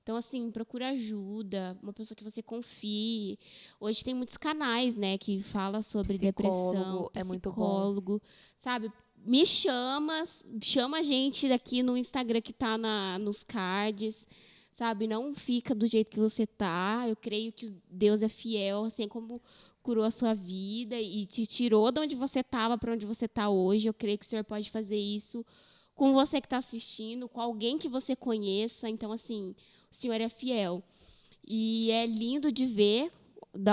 Então, assim, procura ajuda, uma pessoa que você confie. Hoje tem muitos canais, né, que falam sobre depressão, é muito psicólogo, sabe? Me chama a gente daqui no Instagram que tá nos cards, sabe? Não fica do jeito que você tá. Eu creio que Deus é fiel, assim como curou a sua vida e te tirou de onde você estava para onde você está hoje. Eu creio que o Senhor pode fazer isso com você que está assistindo, com alguém que você conheça. Então, assim, o Senhor é fiel. E é lindo de ver de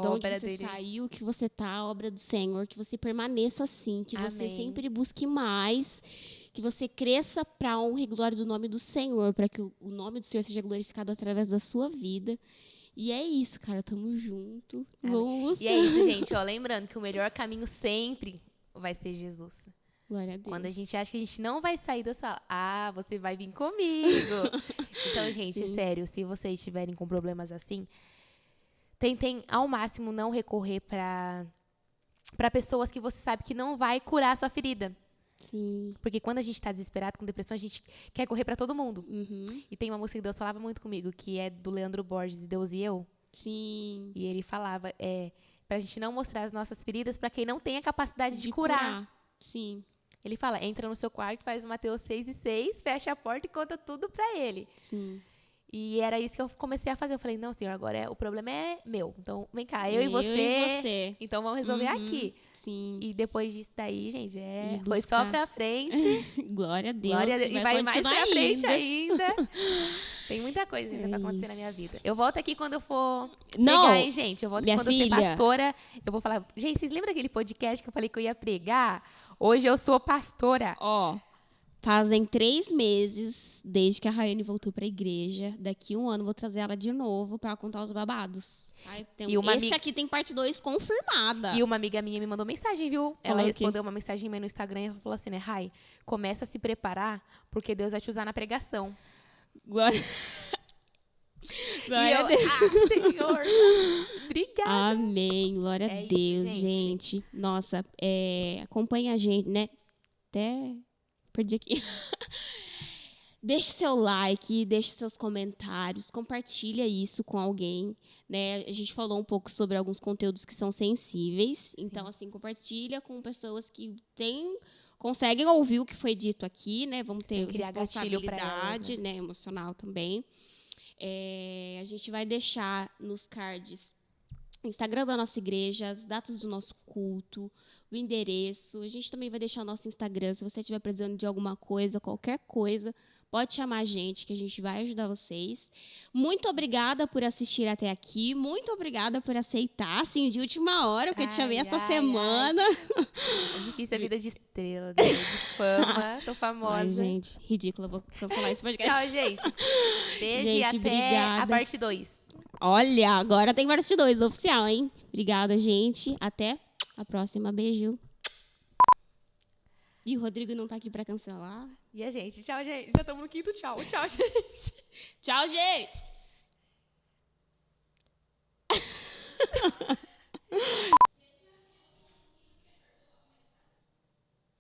onde você saiu, que você está, a obra do Senhor, que você permaneça assim, que você sempre busque mais, que você cresça para a honra e glória do nome do Senhor, para que o nome do Senhor seja glorificado através da sua vida. E é isso, cara, tamo junto. Vamos. E é isso, gente, ó, lembrando que o melhor caminho sempre vai ser Jesus. Glória a Deus. Quando a gente acha que a gente não vai sair da sala, você vai vir comigo. Então, gente, sério, se vocês estiverem com problemas assim, tentem ao máximo não recorrer para para pessoas que você sabe que não vai curar a sua ferida. Sim. Porque quando a gente tá desesperado com depressão, a gente quer correr pra todo mundo. Uhum. E tem uma música que Deus falava muito comigo, que é do Leandro Borges, Deus e Eu. Sim. E ele falava, pra gente não mostrar as nossas feridas pra quem não tem a capacidade de curar. Sim. Ele fala, entra no seu quarto, faz Mateus 6:6, fecha a porta e conta tudo pra ele. Sim. E era isso que eu comecei a fazer. Eu falei, não, senhor, agora o problema é meu. Então, vem cá, eu e e você. você. Então, vamos resolver Uhum. aqui. Sim. E depois disso daí, gente, E foi só buscar. pra frente. Glória a Deus. Glória a Deus. E vai mais pra frente ainda. ainda. Tem muita coisa ainda pra acontecer na minha Isso. vida. Eu volto aqui quando eu for Não, pregar, hein, gente? Eu volto aqui minha quando eu ser filha. pastora. Eu vou falar, gente, vocês lembram daquele podcast que eu falei que eu ia pregar? Hoje eu sou pastora. Ó, fazem 3 meses desde que a Rayane voltou pra igreja. Daqui 1 ano eu vou trazer ela de novo pra contar os babados. Ai, E uma esse aqui tem parte 2 confirmada. E uma amiga minha me mandou mensagem, viu? Ela Falou o quê? respondeu uma mensagem minha no Instagram e ela falou assim, né? Rai, começa a se preparar porque Deus vai te usar na pregação. Glória, E Glória eu, a Deus. Senhor, obrigada. Amém. Glória a É isso, Deus, gente. gente. Nossa, acompanha a gente, né? Até perdi aqui. Deixe seu like, deixe seus comentários, compartilha isso com alguém, né? A gente falou um pouco sobre alguns conteúdos que são sensíveis, então assim, compartilha com pessoas que conseguem ouvir o que foi dito aqui, né? Vamos ter Sem criar gatilho pra responsabilidade, elas, né? Emocional também. A gente vai deixar nos cards o Instagram da nossa igreja, as datas do nosso culto, o endereço. A gente também vai deixar o nosso Instagram. Se você estiver precisando de alguma coisa, qualquer coisa, pode chamar a gente, que a gente vai ajudar vocês. Muito obrigada por assistir até aqui. Muito obrigada por aceitar, assim, de última hora, porque eu te chamei essa semana. É difícil a vida de estrela, de fama. Tô famosa. Ai, gente, ridícula. Vou cancelar esse podcast. Tchau, gente. Beijo e Gente, até obrigada. a parte 2. Olha, agora tem parte 2, oficial, hein? Obrigada, gente. Até a próxima. Beijo. E o Rodrigo não tá aqui pra cancelar. E a gente? Tchau, gente. Já estamos no 5º tchau. Tchau, gente. Tchau, gente!